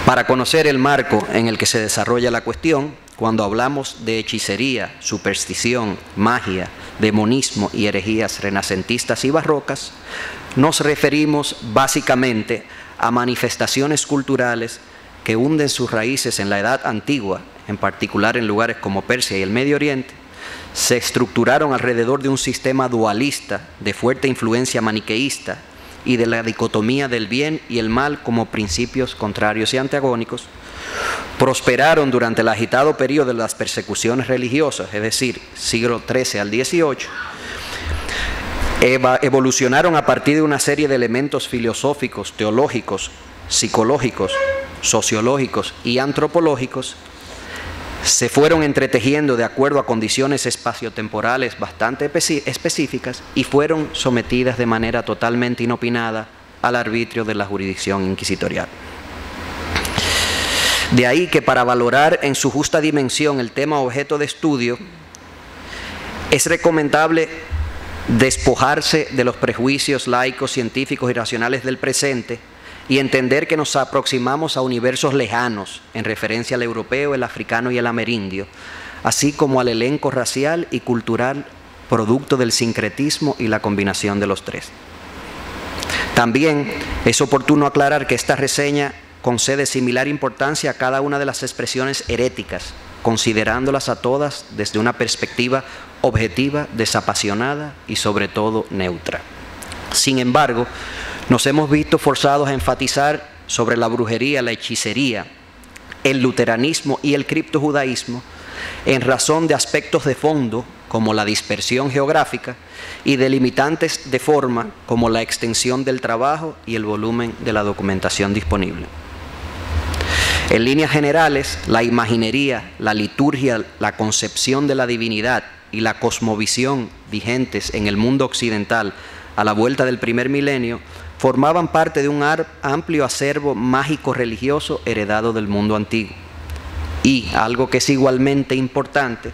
Para conocer el marco en el que se desarrolla la cuestión, cuando hablamos de hechicería, superstición, magia, demonismo y herejías renacentistas y barrocas, nos referimos básicamente a manifestaciones culturales que hunden sus raíces en la Edad Antigua, en particular en lugares como Persia y el Medio Oriente, se estructuraron alrededor de un sistema dualista de fuerte influencia maniqueísta y de la dicotomía del bien y el mal como principios contrarios y antagónicos, prosperaron durante el agitado periodo de las persecuciones religiosas, es decir, siglo XIII al XVIII, evolucionaron a partir de una serie de elementos filosóficos, teológicos, psicológicos, sociológicos y antropológicos, se fueron entretejiendo de acuerdo a condiciones espaciotemporales bastante específicas y fueron sometidas de manera totalmente inopinada al arbitrio de la jurisdicción inquisitorial. De ahí que para valorar en su justa dimensión el tema objeto de estudio, es recomendable despojarse de los prejuicios laicos, científicos y racionales del presente y entender que nos aproximamos a universos lejanos en referencia al europeo, el africano y el amerindio, así como al elenco racial y cultural producto del sincretismo y la combinación de los tres. También es oportuno aclarar que esta reseña concede similar importancia a cada una de las expresiones heréticas, considerándolas a todas desde una perspectiva objetiva, desapasionada y sobre todo neutra. Sin embargo, nos hemos visto forzados a enfatizar sobre la brujería, la hechicería, el luteranismo y el criptojudaísmo en razón de aspectos de fondo como la dispersión geográfica y de limitantes de forma como la extensión del trabajo y el volumen de la documentación disponible. En líneas generales, la imaginería, la liturgia, la concepción de la divinidad y la cosmovisión vigentes en el mundo occidental a la vuelta del primer milenio formaban parte de un amplio acervo mágico-religioso heredado del mundo antiguo. Y algo que es igualmente importante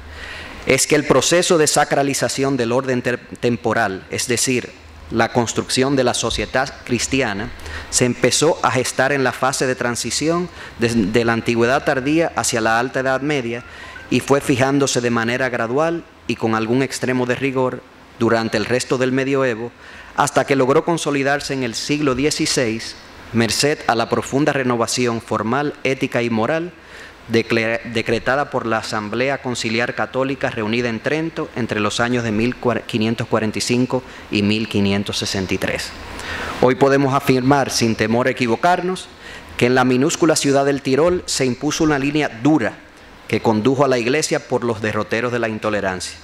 es que el proceso de sacralización del orden temporal, es decir, la construcción de la sociedad cristiana, se empezó a gestar en la fase de transición de la antigüedad tardía hacia la alta edad media y fue fijándose de manera gradual y con algún extremo de rigor durante el resto del medioevo, hasta que logró consolidarse en el siglo XVI, merced a la profunda renovación formal, ética y moral decretada por la Asamblea Conciliar Católica reunida en Trento entre los años de 1545 y 1563. Hoy podemos afirmar, sin temor a equivocarnos, que en la minúscula ciudad del Tirol se impuso una línea dura que condujo a la Iglesia por los derroteros de la intolerancia.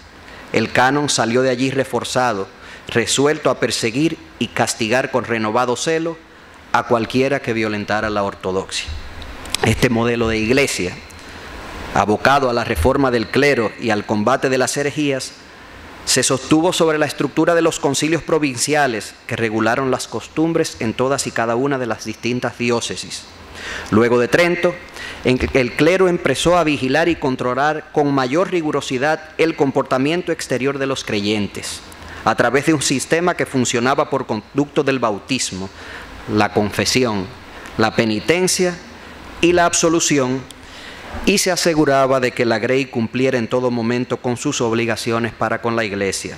El canon salió de allí reforzado, resuelto a perseguir y castigar con renovado celo a cualquiera que violentara la ortodoxia. Este modelo de iglesia, abocado a la reforma del clero y al combate de las herejías, se sostuvo sobre la estructura de los concilios provinciales que regularon las costumbres en todas y cada una de las distintas diócesis. Luego de Trento, el clero empezó a vigilar y controlar con mayor rigurosidad el comportamiento exterior de los creyentes, a través de un sistema que funcionaba por conducto del bautismo, la confesión, la penitencia y la absolución, y se aseguraba de que la grey cumpliera en todo momento con sus obligaciones para con la Iglesia.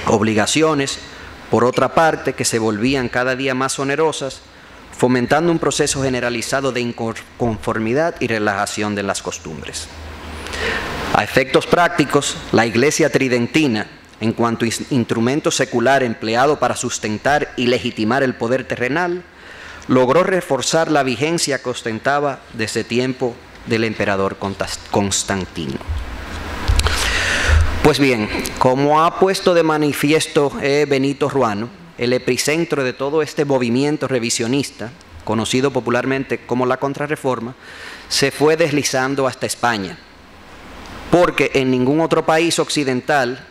Obligaciones, por otra parte, que se volvían cada día más onerosas, fomentando un proceso generalizado de inconformidad y relajación de las costumbres. A efectos prácticos, la Iglesia tridentina, en cuanto instrumento secular empleado para sustentar y legitimar el poder terrenal, logró reforzar la vigencia que ostentaba desde tiempo del emperador Constantino. Pues bien, como ha puesto de manifiesto Benito Ruano, el epicentro de todo este movimiento revisionista, conocido popularmente como la Contrarreforma, se fue deslizando hasta España, porque en ningún otro país occidental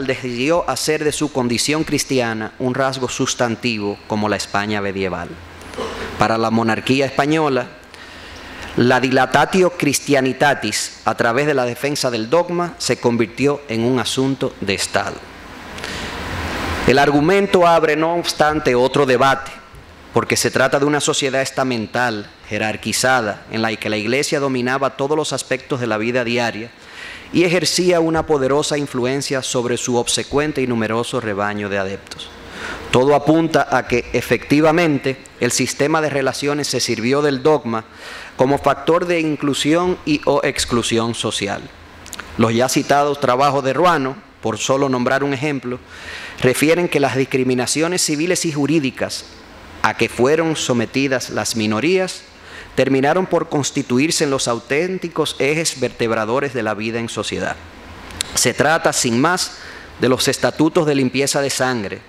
decidió hacer de su condición cristiana un rasgo sustantivo como la España medieval. Para la monarquía española, la dilatatio Christianitatis, a través de la defensa del dogma, se convirtió en un asunto de Estado. El argumento abre, no obstante, otro debate, porque se trata de una sociedad estamental, jerarquizada, en la que la Iglesia dominaba todos los aspectos de la vida diaria y ejercía una poderosa influencia sobre su obsecuente y numeroso rebaño de adeptos. Todo apunta a que, efectivamente, el sistema de relaciones se sirvió del dogma como factor de inclusión y o exclusión social. Los ya citados trabajos de Ruano, por solo nombrar un ejemplo, refieren que las discriminaciones civiles y jurídicas a que fueron sometidas las minorías terminaron por constituirse en los auténticos ejes vertebradores de la vida en sociedad. Se trata, sin más, de los estatutos de limpieza de sangre,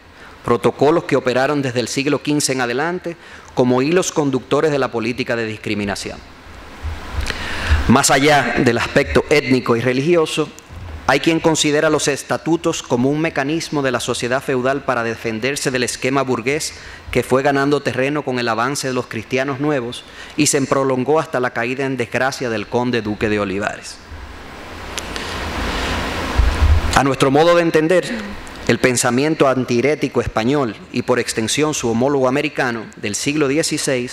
protocolos que operaron desde el siglo XV en adelante como hilos conductores de la política de discriminación. Más allá del aspecto étnico y religioso, hay quien considera los estatutos como un mecanismo de la sociedad feudal para defenderse del esquema burgués que fue ganando terreno con el avance de los cristianos nuevos y se prolongó hasta la caída en desgracia del conde duque de Olivares. A nuestro modo de entender, el pensamiento antiherético español y por extensión su homólogo americano del siglo XVI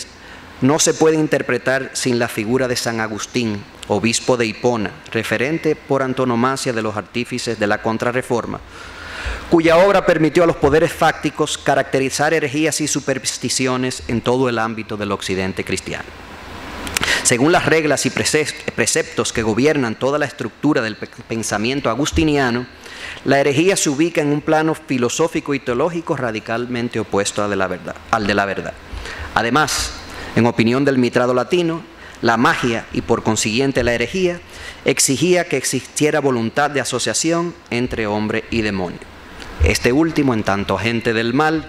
no se puede interpretar sin la figura de San Agustín, obispo de Hipona, referente por antonomasia de los artífices de la Contrarreforma, cuya obra permitió a los poderes fácticos caracterizar herejías y supersticiones en todo el ámbito del occidente cristiano. Según las reglas y preceptos que gobiernan toda la estructura del pensamiento agustiniano, la herejía se ubica en un plano filosófico y teológico radicalmente opuesto al de la verdad. Además, en opinión del mitrado latino, la magia y por consiguiente la herejía exigía que existiera voluntad de asociación entre hombre y demonio. Este último, en tanto agente del mal,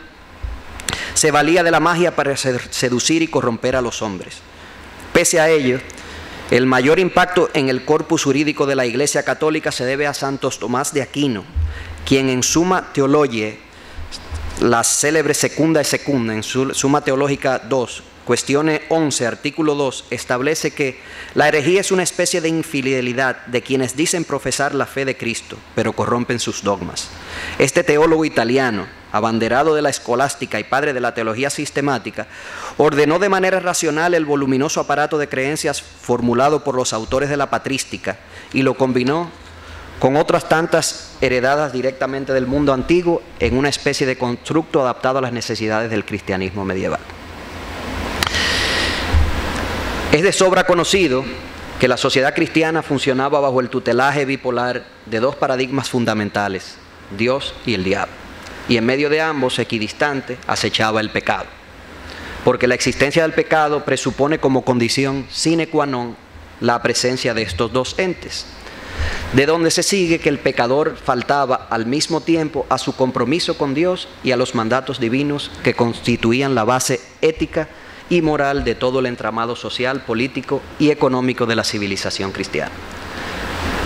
se valía de la magia para seducir y corromper a los hombres. Pese a ello, el mayor impacto en el corpus jurídico de la Iglesia Católica se debe a Santo Tomás de Aquino, quien en Summa Theologiae, la célebre Secunda y Secunda, en Summa Theologica 2, Cuestione 11, artículo 2, establece que la herejía es una especie de infidelidad de quienes dicen profesar la fe de Cristo, pero corrompen sus dogmas. Este teólogo italiano, abanderado de la escolástica y padre de la teología sistemática, ordenó de manera racional el voluminoso aparato de creencias formulado por los autores de la patrística y lo combinó con otras tantas heredadas directamente del mundo antiguo en una especie de constructo adaptado a las necesidades del cristianismo medieval. Es de sobra conocido que la sociedad cristiana funcionaba bajo el tutelaje bipolar de dos paradigmas fundamentales, Dios y el diablo, y en medio de ambos, equidistante, acechaba el pecado, porque la existencia del pecado presupone como condición sine qua non la presencia de estos dos entes, de donde se sigue que el pecador faltaba al mismo tiempo a su compromiso con Dios y a los mandatos divinos que constituían la base ética y moral de todo el entramado social, político y económico de la civilización cristiana.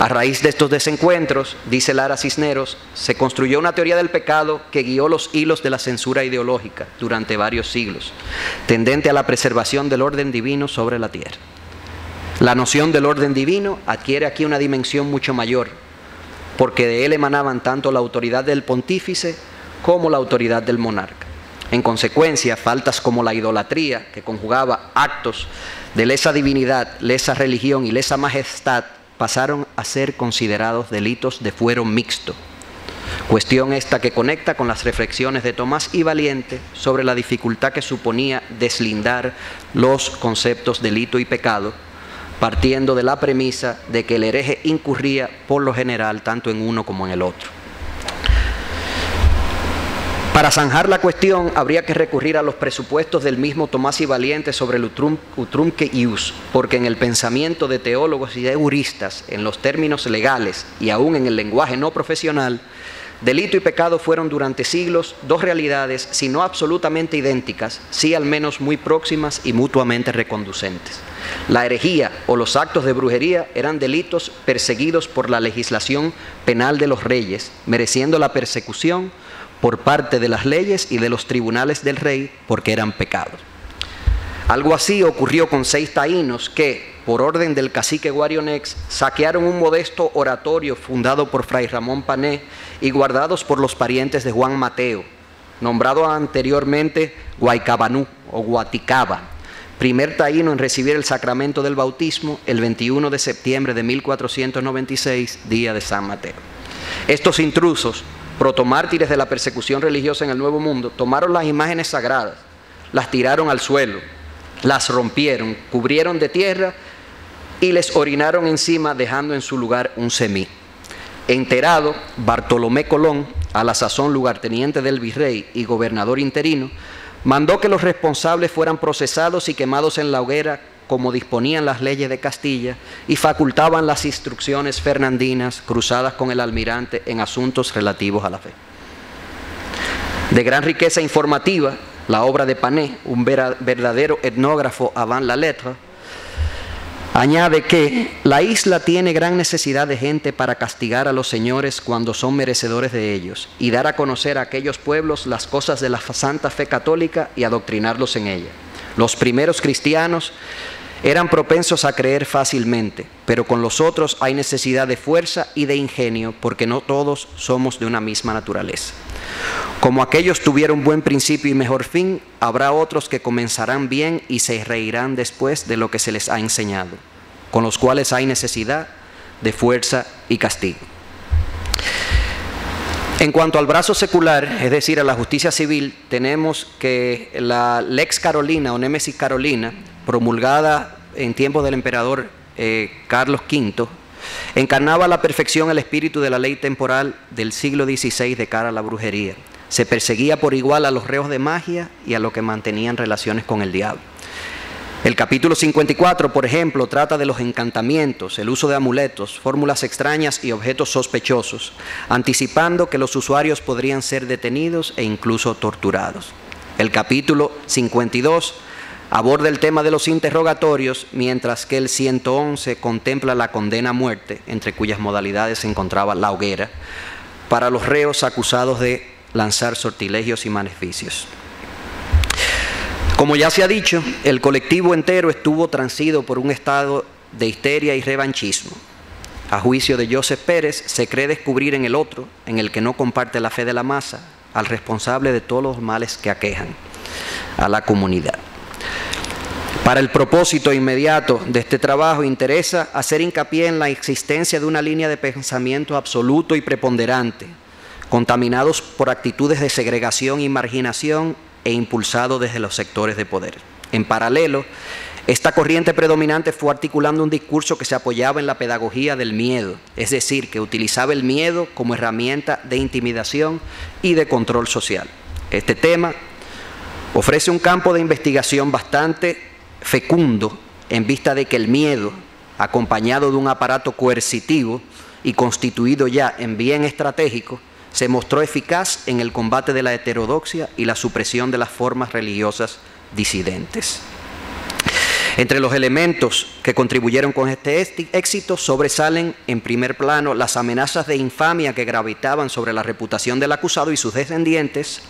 A raíz de estos desencuentros, dice Lara Cisneros, se construyó una teoría del pecado que guió los hilos de la censura ideológica durante varios siglos, tendente a la preservación del orden divino sobre la tierra. La noción del orden divino adquiere aquí una dimensión mucho mayor, porque de él emanaban tanto la autoridad del pontífice como la autoridad del monarca. En consecuencia, faltas como la idolatría, que conjugaba actos de lesa divinidad, lesa religión y lesa majestad, pasaron a ser considerados delitos de fuero mixto. Cuestión esta que conecta con las reflexiones de Tomás y Valiente sobre la dificultad que suponía deslindar los conceptos delito y pecado, partiendo de la premisa de que el hereje incurría por lo general tanto en uno como en el otro. Para zanjar la cuestión habría que recurrir a los presupuestos del mismo Tomás y Valiente sobre el utrumque ius, porque en el pensamiento de teólogos y de juristas, en los términos legales y aún en el lenguaje no profesional, delito y pecado fueron durante siglos dos realidades, si no absolutamente idénticas, sí al menos muy próximas y mutuamente reconducentes. La herejía o los actos de brujería eran delitos perseguidos por la legislación penal de los reyes, mereciendo la persecución por parte de las leyes y de los tribunales del rey porque eran pecados. Algo así ocurrió con 6 taínos que, por orden del cacique Guarionex, saquearon un modesto oratorio fundado por Fray Ramón Pané y guardados por los parientes de Juan Mateo, nombrado anteriormente Guaycabanú o Guaticaba, primer taíno en recibir el sacramento del bautismo el 21 de septiembre de 1496, día de San Mateo. Estos intrusos, protomártires de la persecución religiosa en el Nuevo Mundo, tomaron las imágenes sagradas, las tiraron al suelo, las rompieron, cubrieron de tierra y les orinaron encima, dejando en su lugar un semí. Enterado, Bartolomé Colón, a la sazón lugarteniente del virrey y gobernador interino, mandó que los responsables fueran procesados y quemados en la hoguera como disponían las leyes de Castilla y facultaban las instrucciones fernandinas cruzadas con el almirante en asuntos relativos a la fe. De gran riqueza informativa, la obra de Pané, un verdadero etnógrafo avant la lettre, Añade que la isla tiene gran necesidad de gente para castigar a los señores cuando son merecedores de ellos y dar a conocer a aquellos pueblos las cosas de la santa fe católica y adoctrinarlos en ella. Los primeros cristianos eran propensos a creer fácilmente, pero con los otros hay necesidad de fuerza y de ingenio porque no todos somos de una misma naturaleza. Como aquellos tuvieron buen principio y mejor fin, habrá otros que comenzarán bien y se reirán después de lo que se les ha enseñado, con los cuales hay necesidad de fuerza y castigo. En cuanto al brazo secular, es decir, a la justicia civil, tenemos que la Lex Carolina o Némesis Carolina, promulgada en tiempos del emperador Carlos V, encarnaba a la perfección el espíritu de la ley temporal del siglo XVI de cara a la brujería. Se perseguía por igual a los reos de magia y a los que mantenían relaciones con el diablo. El capítulo 54, por ejemplo, trata de los encantamientos, el uso de amuletos, fórmulas extrañas y objetos sospechosos, anticipando que los usuarios podrían ser detenidos e incluso torturados. El capítulo 52 aborda el tema de los interrogatorios, mientras que el 111 contempla la condena a muerte, entre cuyas modalidades se encontraba la hoguera, para los reos acusados de lanzar sortilegios y maleficios. Como ya se ha dicho, el colectivo entero estuvo transido por un estado de histeria y revanchismo. A juicio de Joseph Pérez, se cree descubrir en el otro, en el que no comparte la fe de la masa, al responsable de todos los males que aquejan a la comunidad. Para el propósito inmediato de este trabajo interesa hacer hincapié en la existencia de una línea de pensamiento absoluto y preponderante, contaminados por actitudes de segregación y marginación e impulsado desde los sectores de poder. En paralelo, esta corriente predominante fue articulando un discurso que se apoyaba en la pedagogía del miedo, es decir, que utilizaba el miedo como herramienta de intimidación y de control social. Este tema ofrece un campo de investigación bastante fecundo en vista de que el miedo, acompañado de un aparato coercitivo y constituido ya en bien estratégico, se mostró eficaz en el combate de la heterodoxia y la supresión de las formas religiosas disidentes. Entre los elementos que contribuyeron con este éxito sobresalen en primer plano las amenazas de infamia que gravitaban sobre la reputación del acusado y sus descendientes,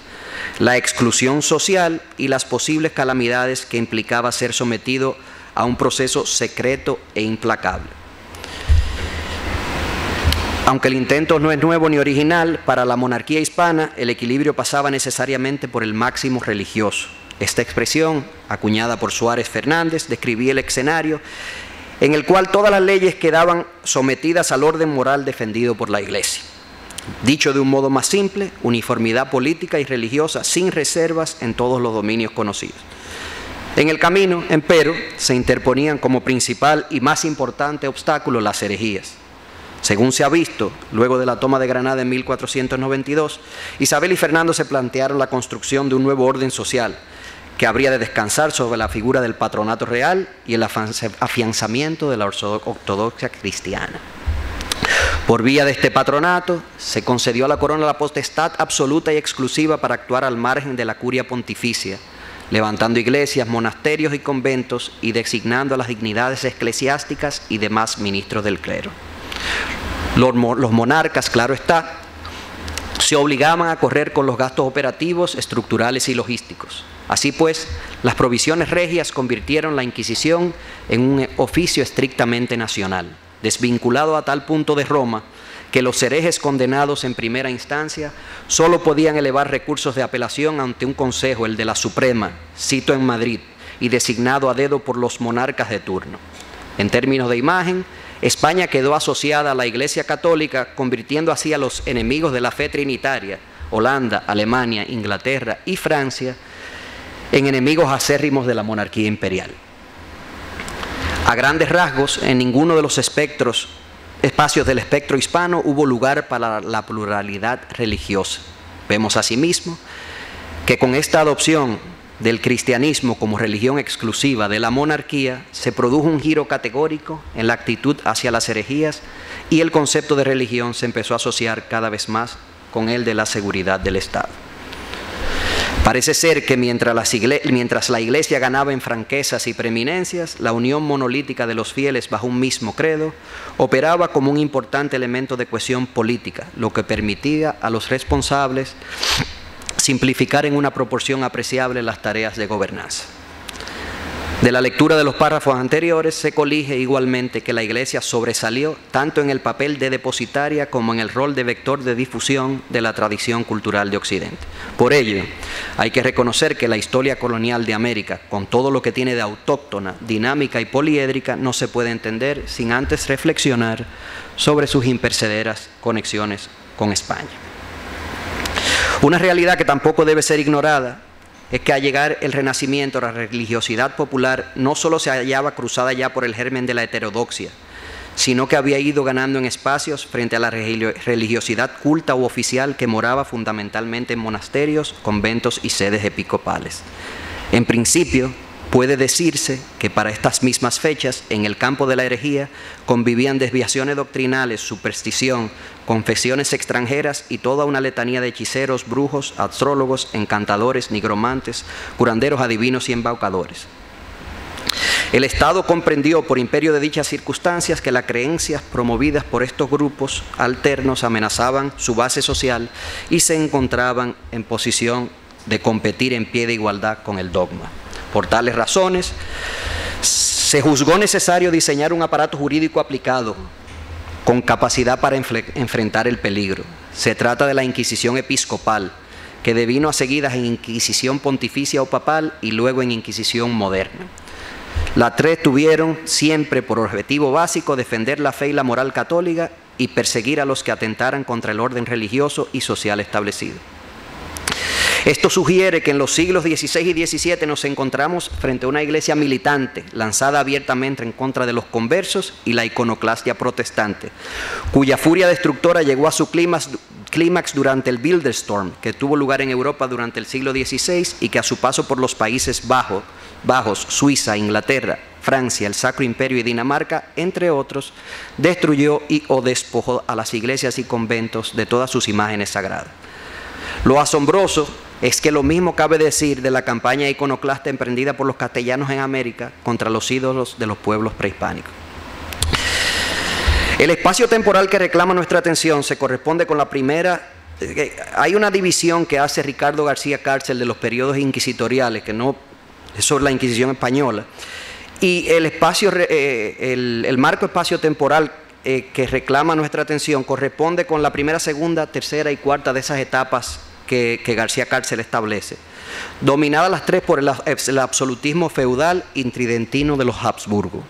la exclusión social y las posibles calamidades que implicaba ser sometido a un proceso secreto e implacable. Aunque el intento no es nuevo ni original, para la monarquía hispana el equilibrio pasaba necesariamente por el máximo religioso. Esta expresión, acuñada por Suárez Fernández, describía el escenario en el cual todas las leyes quedaban sometidas al orden moral defendido por la Iglesia. Dicho de un modo más simple, uniformidad política y religiosa sin reservas en todos los dominios conocidos. En el camino, empero, se interponían como principal y más importante obstáculo las herejías. Según se ha visto, luego de la toma de Granada en 1492, Isabel y Fernando se plantearon la construcción de un nuevo orden social que habría de descansar sobre la figura del patronato real y el afianzamiento de la ortodoxia cristiana. Por vía de este patronato, se concedió a la corona la potestad absoluta y exclusiva para actuar al margen de la curia pontificia, levantando iglesias, monasterios y conventos y designando a las dignidades eclesiásticas y demás ministros del clero. Los monarcas, claro está, se obligaban a correr con los gastos operativos, estructurales y logísticos. Así pues, las provisiones regias convirtieron la Inquisición en un oficio estrictamente nacional, desvinculado a tal punto de Roma que los herejes condenados en primera instancia solo podían elevar recursos de apelación ante un consejo, el de la Suprema, sito en Madrid, y designado a dedo por los monarcas de turno. En términos de imagen, España quedó asociada a la Iglesia Católica, convirtiendo así a los enemigos de la fe trinitaria, Holanda, Alemania, Inglaterra y Francia, en enemigos acérrimos de la monarquía imperial. A grandes rasgos, en ninguno de los espacios del espectro hispano hubo lugar para la pluralidad religiosa. Vemos asimismo que con esta adopción del cristianismo como religión exclusiva de la monarquía, se produjo un giro categórico en la actitud hacia las herejías y el concepto de religión se empezó a asociar cada vez más con el de la seguridad del Estado. Parece ser que mientras la Iglesia ganaba en franquezas y preeminencias, la unión monolítica de los fieles bajo un mismo credo operaba como un importante elemento de cohesión política, lo que permitía a los responsables simplificar en una proporción apreciable las tareas de gobernanza. De la lectura de los párrafos anteriores se colige igualmente que la Iglesia sobresalió tanto en el papel de depositaria como en el rol de vector de difusión de la tradición cultural de Occidente. Por ello, hay que reconocer que la historia colonial de América, con todo lo que tiene de autóctona, dinámica y poliédrica, no se puede entender sin antes reflexionar sobre sus imperecederas conexiones con España. Una realidad que tampoco debe ser ignorada es que al llegar el Renacimiento, la religiosidad popular no solo se hallaba cruzada ya por el germen de la heterodoxia, sino que había ido ganando en espacios frente a la religiosidad culta u oficial que moraba fundamentalmente en monasterios, conventos y sedes episcopales. En principio, puede decirse que para estas mismas fechas, en el campo de la herejía, convivían desviaciones doctrinales, superstición, confesiones extranjeras y toda una letanía de hechiceros, brujos, astrólogos, encantadores, nigromantes, curanderos, adivinos y embaucadores. El Estado comprendió por imperio de dichas circunstancias que las creencias promovidas por estos grupos alternos amenazaban su base social y se encontraban en posición de competir en pie de igualdad con el dogma. Por tales razones, se juzgó necesario diseñar un aparato jurídico aplicado con capacidad para enfrentar el peligro. Se trata de la Inquisición episcopal, que devino a seguidas en Inquisición pontificia o papal y luego en Inquisición moderna. Las tres tuvieron siempre por objetivo básico defender la fe y la moral católica y perseguir a los que atentaran contra el orden religioso y social establecido. Esto sugiere que en los siglos XVI y XVII nos encontramos frente a una iglesia militante, lanzada abiertamente en contra de los conversos y la iconoclastia protestante, cuya furia destructora llegó a su clímax durante el Bilderstorm, que tuvo lugar en Europa durante el siglo XVI y que a su paso por los Países Bajos, Suiza, Inglaterra, Francia, el Sacro Imperio y Dinamarca, entre otros, destruyó o despojó a las iglesias y conventos de todas sus imágenes sagradas. Lo asombroso es que lo mismo cabe decir de la campaña iconoclasta emprendida por los castellanos en América contra los ídolos de los pueblos prehispánicos. El espacio temporal que reclama nuestra atención se corresponde con la primera. Hay una división que hace Ricardo García Cárcel de los periodos inquisitoriales, que no es sobre la Inquisición española, y el marco espacio temporal que reclama nuestra atención corresponde con la primera, segunda, tercera y cuarta de esas etapas que García Cárcel establece, dominadas las tres por el absolutismo feudal y tridentino de los Habsburgo.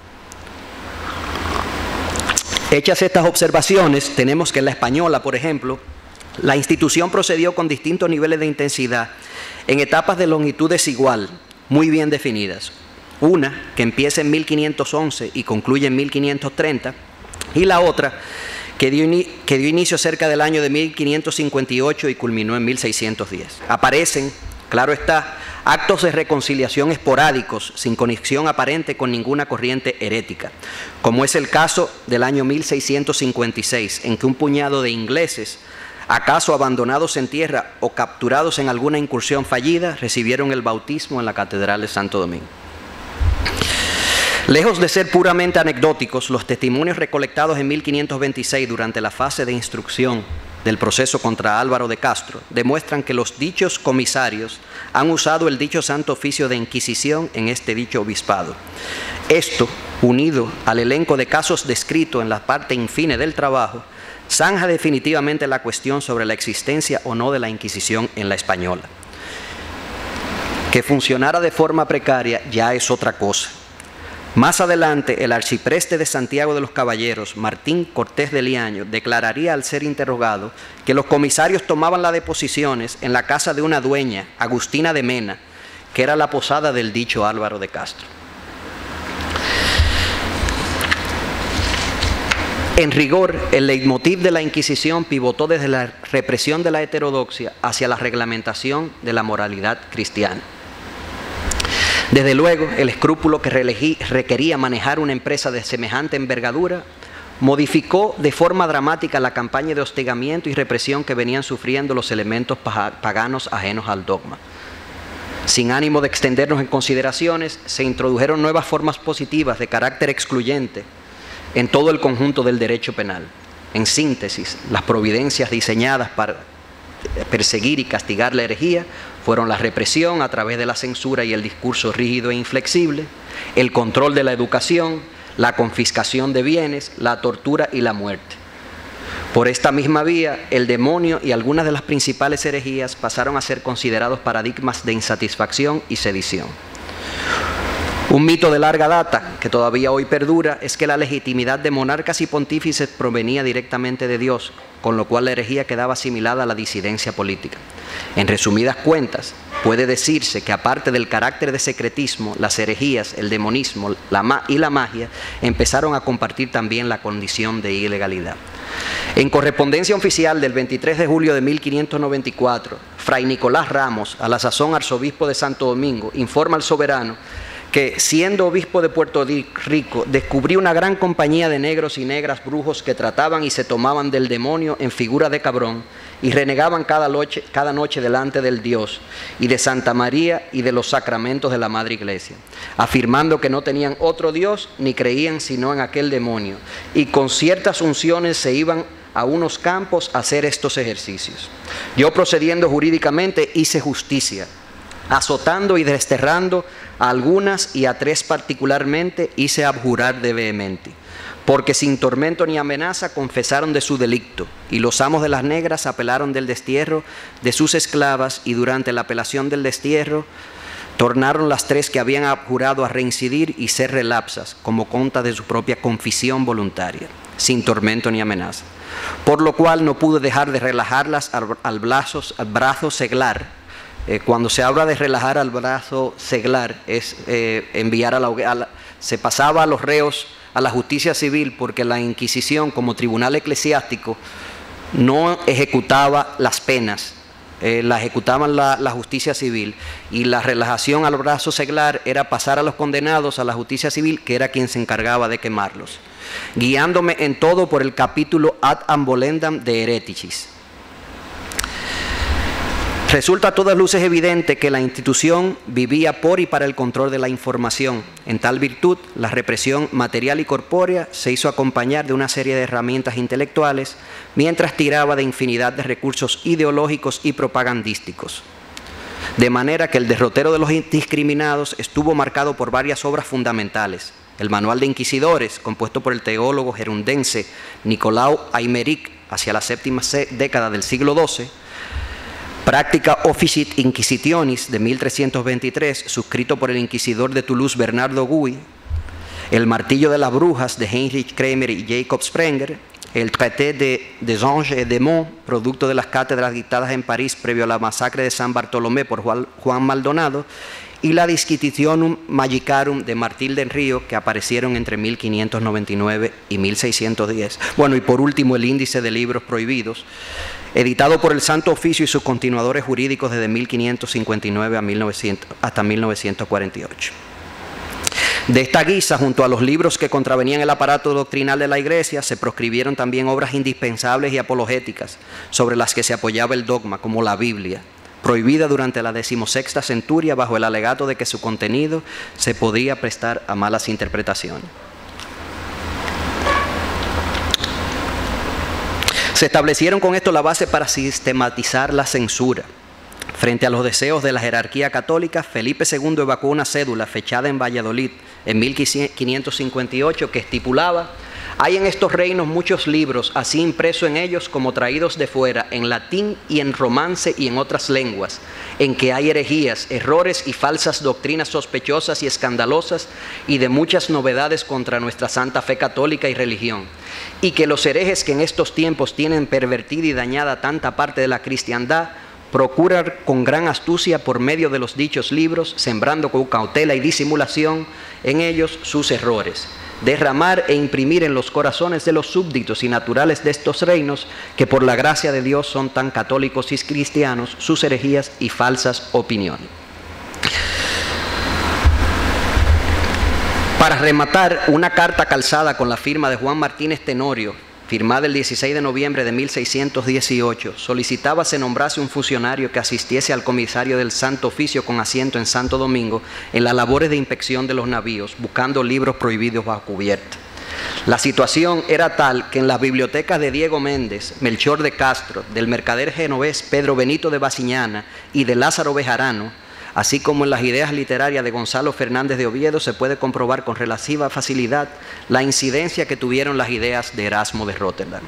Hechas estas observaciones, tenemos que en la española, por ejemplo, la institución procedió con distintos niveles de intensidad en etapas de longitud desigual, muy bien definidas. Una que empieza en 1511 y concluye en 1530, y la otra que dio inicio cerca del año de 1558 y culminó en 1610. Aparecen, claro está, actos de reconciliación esporádicos, sin conexión aparente con ninguna corriente herética, como es el caso del año 1656, en que un puñado de ingleses, acaso abandonados en tierra o capturados en alguna incursión fallida, recibieron el bautismo en la Catedral de Santo Domingo. Lejos de ser puramente anecdóticos, los testimonios recolectados en 1526 durante la fase de instrucción del proceso contra Álvaro de Castro demuestran que los dichos comisarios han usado el dicho santo oficio de inquisición en este dicho obispado. Esto, unido al elenco de casos descritos en la parte infine del trabajo, zanja definitivamente la cuestión sobre la existencia o no de la Inquisición en la española. Que funcionara de forma precaria ya es otra cosa. Más adelante, el arcipreste de Santiago de los Caballeros, Martín Cortés de Liaño, declararía al ser interrogado que los comisarios tomaban las deposiciones en la casa de una dueña, Agustina de Mena, que era la posada del dicho Álvaro de Castro. En rigor, el leitmotiv de la Inquisición pivotó desde la represión de la heterodoxia hacia la reglamentación de la moralidad cristiana. Desde luego, el escrúpulo que requería manejar una empresa de semejante envergadura modificó de forma dramática la campaña de hostigamiento y represión que venían sufriendo los elementos paganos ajenos al dogma. Sin ánimo de extendernos en consideraciones, se introdujeron nuevas formas positivas de carácter excluyente en todo el conjunto del derecho penal. En síntesis, las providencias diseñadas para perseguir y castigar la herejía fueron la represión a través de la censura y el discurso rígido e inflexible, el control de la educación, la confiscación de bienes, la tortura y la muerte. Por esta misma vía, el demonio y algunas de las principales herejías pasaron a ser considerados paradigmas de insatisfacción y sedición. Un mito de larga data, que todavía hoy perdura, es que la legitimidad de monarcas y pontífices provenía directamente de Dios, con lo cual la herejía quedaba asimilada a la disidencia política. En resumidas cuentas, puede decirse que aparte del carácter de secretismo, las herejías, el demonismo y la magia empezaron a compartir también la condición de ilegalidad. En correspondencia oficial del 23 de julio de 1594, Fray Nicolás Ramos, a la sazón arzobispo de Santo Domingo, informa al soberano que, siendo obispo de Puerto Rico, descubrió una gran compañía de negros y negras brujos que trataban y se tomaban del demonio en figura de cabrón y renegaban cada noche delante del Dios y de Santa María y de los sacramentos de la Madre Iglesia, afirmando que no tenían otro Dios ni creían sino en aquel demonio, y con ciertas unciones se iban a unos campos a hacer estos ejercicios. Yo, procediendo jurídicamente, hice justicia, azotando y desterrando a algunas, y a 3 particularmente hice abjurar de vehemente, porque sin tormento ni amenaza confesaron de su delicto, y los amos de las negras apelaron del destierro de sus esclavas, y durante la apelación del destierro tornaron las 3 que habían abjurado a reincidir y ser relapsas, como conta de su propia confesión voluntaria, sin tormento ni amenaza. Por lo cual no pude dejar de relajarlas al brazo seglar. Cuando se habla de relajar al brazo seglar, es enviar a la se pasaba a los reos a la justicia civil, porque la Inquisición, como tribunal eclesiástico, no ejecutaba las penas, la ejecutaban la justicia civil, y la relajación al brazo seglar era pasar a los condenados a la justicia civil, que era quien se encargaba de quemarlos, guiándome en todo por el capítulo Ad Ambolendam de Hereticis. Resulta a todas luces evidente que la institución vivía por y para el control de la información. En tal virtud, la represión material y corpórea se hizo acompañar de una serie de herramientas intelectuales, mientras tiraba de infinidad de recursos ideológicos y propagandísticos. De manera que el derrotero de los indiscriminados estuvo marcado por varias obras fundamentales. El Manual de Inquisidores, compuesto por el teólogo gerundense Nicolau Aymeric hacia la séptima década del siglo XII, Practica Officit Inquisitionis de 1323, suscrito por el inquisidor de Toulouse Bernardo Gouy, El Martillo de las Brujas de Heinrich Kramer y Jacob Sprenger, el Traité des Anges et Démons, producto de las cátedras dictadas en París previo a la masacre de San Bartolomé por Juan Maldonado, y la Disquisitionum Magicarum de Martín del Río, que aparecieron entre 1599 y 1610. Bueno, y por último, el Índice de Libros Prohibidos, editado por el Santo Oficio y sus continuadores jurídicos desde 1559 hasta 1948. De esta guisa, junto a los libros que contravenían el aparato doctrinal de la Iglesia, se proscribieron también obras indispensables y apologéticas sobre las que se apoyaba el dogma, como la Biblia, prohibida durante la 16ª centuria bajo el alegato de que su contenido se podía prestar a malas interpretaciones. Se establecieron con esto la base para sistematizar la censura. Frente a los deseos de la jerarquía católica, Felipe II evacuó una cédula fechada en Valladolid en 1558 que estipulaba: hay en estos reinos muchos libros, así impresos en ellos como traídos de fuera, en latín y en romance y en otras lenguas, en que hay herejías, errores y falsas doctrinas sospechosas y escandalosas, y de muchas novedades contra nuestra santa fe católica y religión, y que los herejes que en estos tiempos tienen pervertida y dañada tanta parte de la cristiandad, procuran con gran astucia por medio de los dichos libros, sembrando con cautela y disimulación en ellos sus errores, derramar e imprimir en los corazones de los súbditos y naturales de estos reinos, que por la gracia de Dios son tan católicos y cristianos, sus herejías y falsas opiniones. Para rematar, una carta calzada con la firma de Juan Martínez Tenorio, firmada el 16 de noviembre de 1618, solicitaba se nombrase un funcionario que asistiese al comisario del Santo Oficio con asiento en Santo Domingo en las labores de inspección de los navíos, buscando libros prohibidos bajo cubierta. La situación era tal que en las bibliotecas de Diego Méndez, Melchor de Castro, del mercader genovés Pedro Benito de Basiñana y de Lázaro Bejarano, así como en las ideas literarias de Gonzalo Fernández de Oviedo, se puede comprobar con relativa facilidad la incidencia que tuvieron las ideas de Erasmo de Róterdam.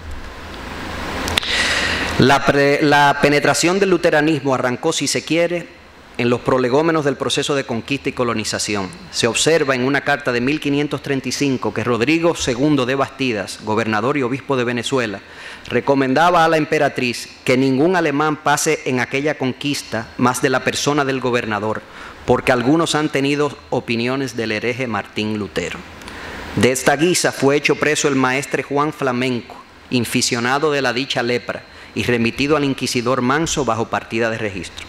La penetración del luteranismo arrancó, si se quiere, en los prolegómenos del proceso de conquista y colonización. Se observa en una carta de 1535 que Rodrigo II de Bastidas, gobernador y obispo de Venezuela, recomendaba a la emperatriz que ningún alemán pase en aquella conquista más de la persona del gobernador, porque algunos han tenido opiniones del hereje Martín Lutero. De esta guisa fue hecho preso el maestre Juan Flamenco, inficionado de la dicha lepra, y remitido al inquisidor Manso bajo partida de registro.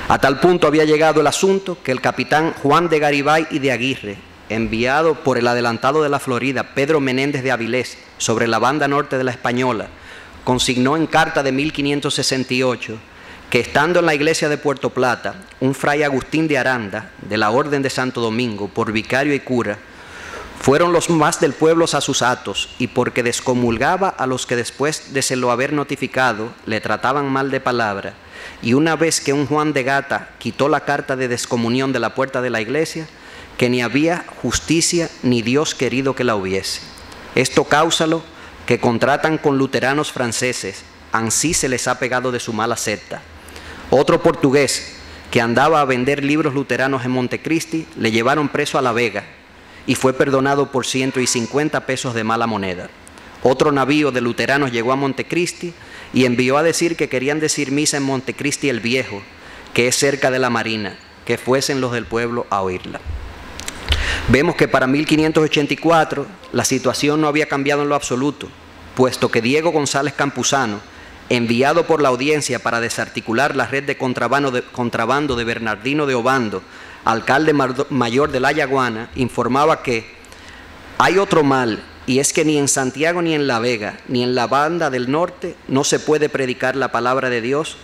A tal punto había llegado el asunto que el capitán Juan de Garibay y de Aguirre, enviado por el adelantado de la Florida, Pedro Menéndez de Avilés, sobre la banda norte de la Española, consignó en carta de 1568 que, estando en la iglesia de Puerto Plata, un fray Agustín de Aranda, de la Orden de Santo Domingo, por vicario y cura, fueron los más del pueblo a sus atos, y porque descomulgaba a los que después de se lo haber notificado, le trataban mal de palabra, y una vez que un Juan de Gata quitó la carta de descomunión de la puerta de la iglesia, que ni había justicia ni Dios querido que la hubiese. Esto cáusalo que contratan con luteranos franceses, ansí se les ha pegado de su mala secta. Otro portugués que andaba a vender libros luteranos en Montecristi, le llevaron preso a La Vega y fue perdonado por 150 pesos de mala moneda. Otro navío de luteranos llegó a Montecristi y envió a decir que querían decir misa en Montecristi el Viejo, que es cerca de la marina, que fuesen los del pueblo a oírla. Vemos que para 1584 la situación no había cambiado en lo absoluto, puesto que Diego González Campuzano, enviado por la audiencia para desarticular la red de contrabando de Bernardino de Obando, alcalde mayor de La Yaguana, informaba que hay otro mal, y es que ni en Santiago ni en La Vega, ni en la banda del norte, no se puede predicar la palabra de Dios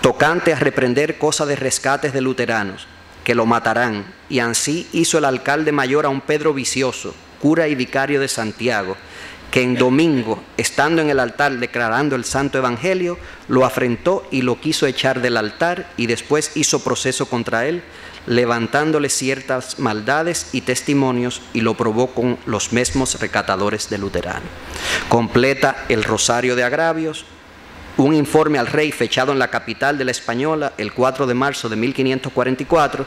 tocante a reprender cosas de rescates de luteranos, que lo matarán. Y así hizo el alcalde mayor a un Pedro Vicioso, cura y vicario de Santiago, que en domingo, estando en el altar declarando el santo evangelio, lo afrentó y lo quiso echar del altar, y después hizo proceso contra él, levantándole ciertas maldades y testimonios, y lo probó con los mismos recatadores de luterano. Completa el rosario de agravios un informe al rey fechado en la capital de la Española el 4 de marzo de 1544,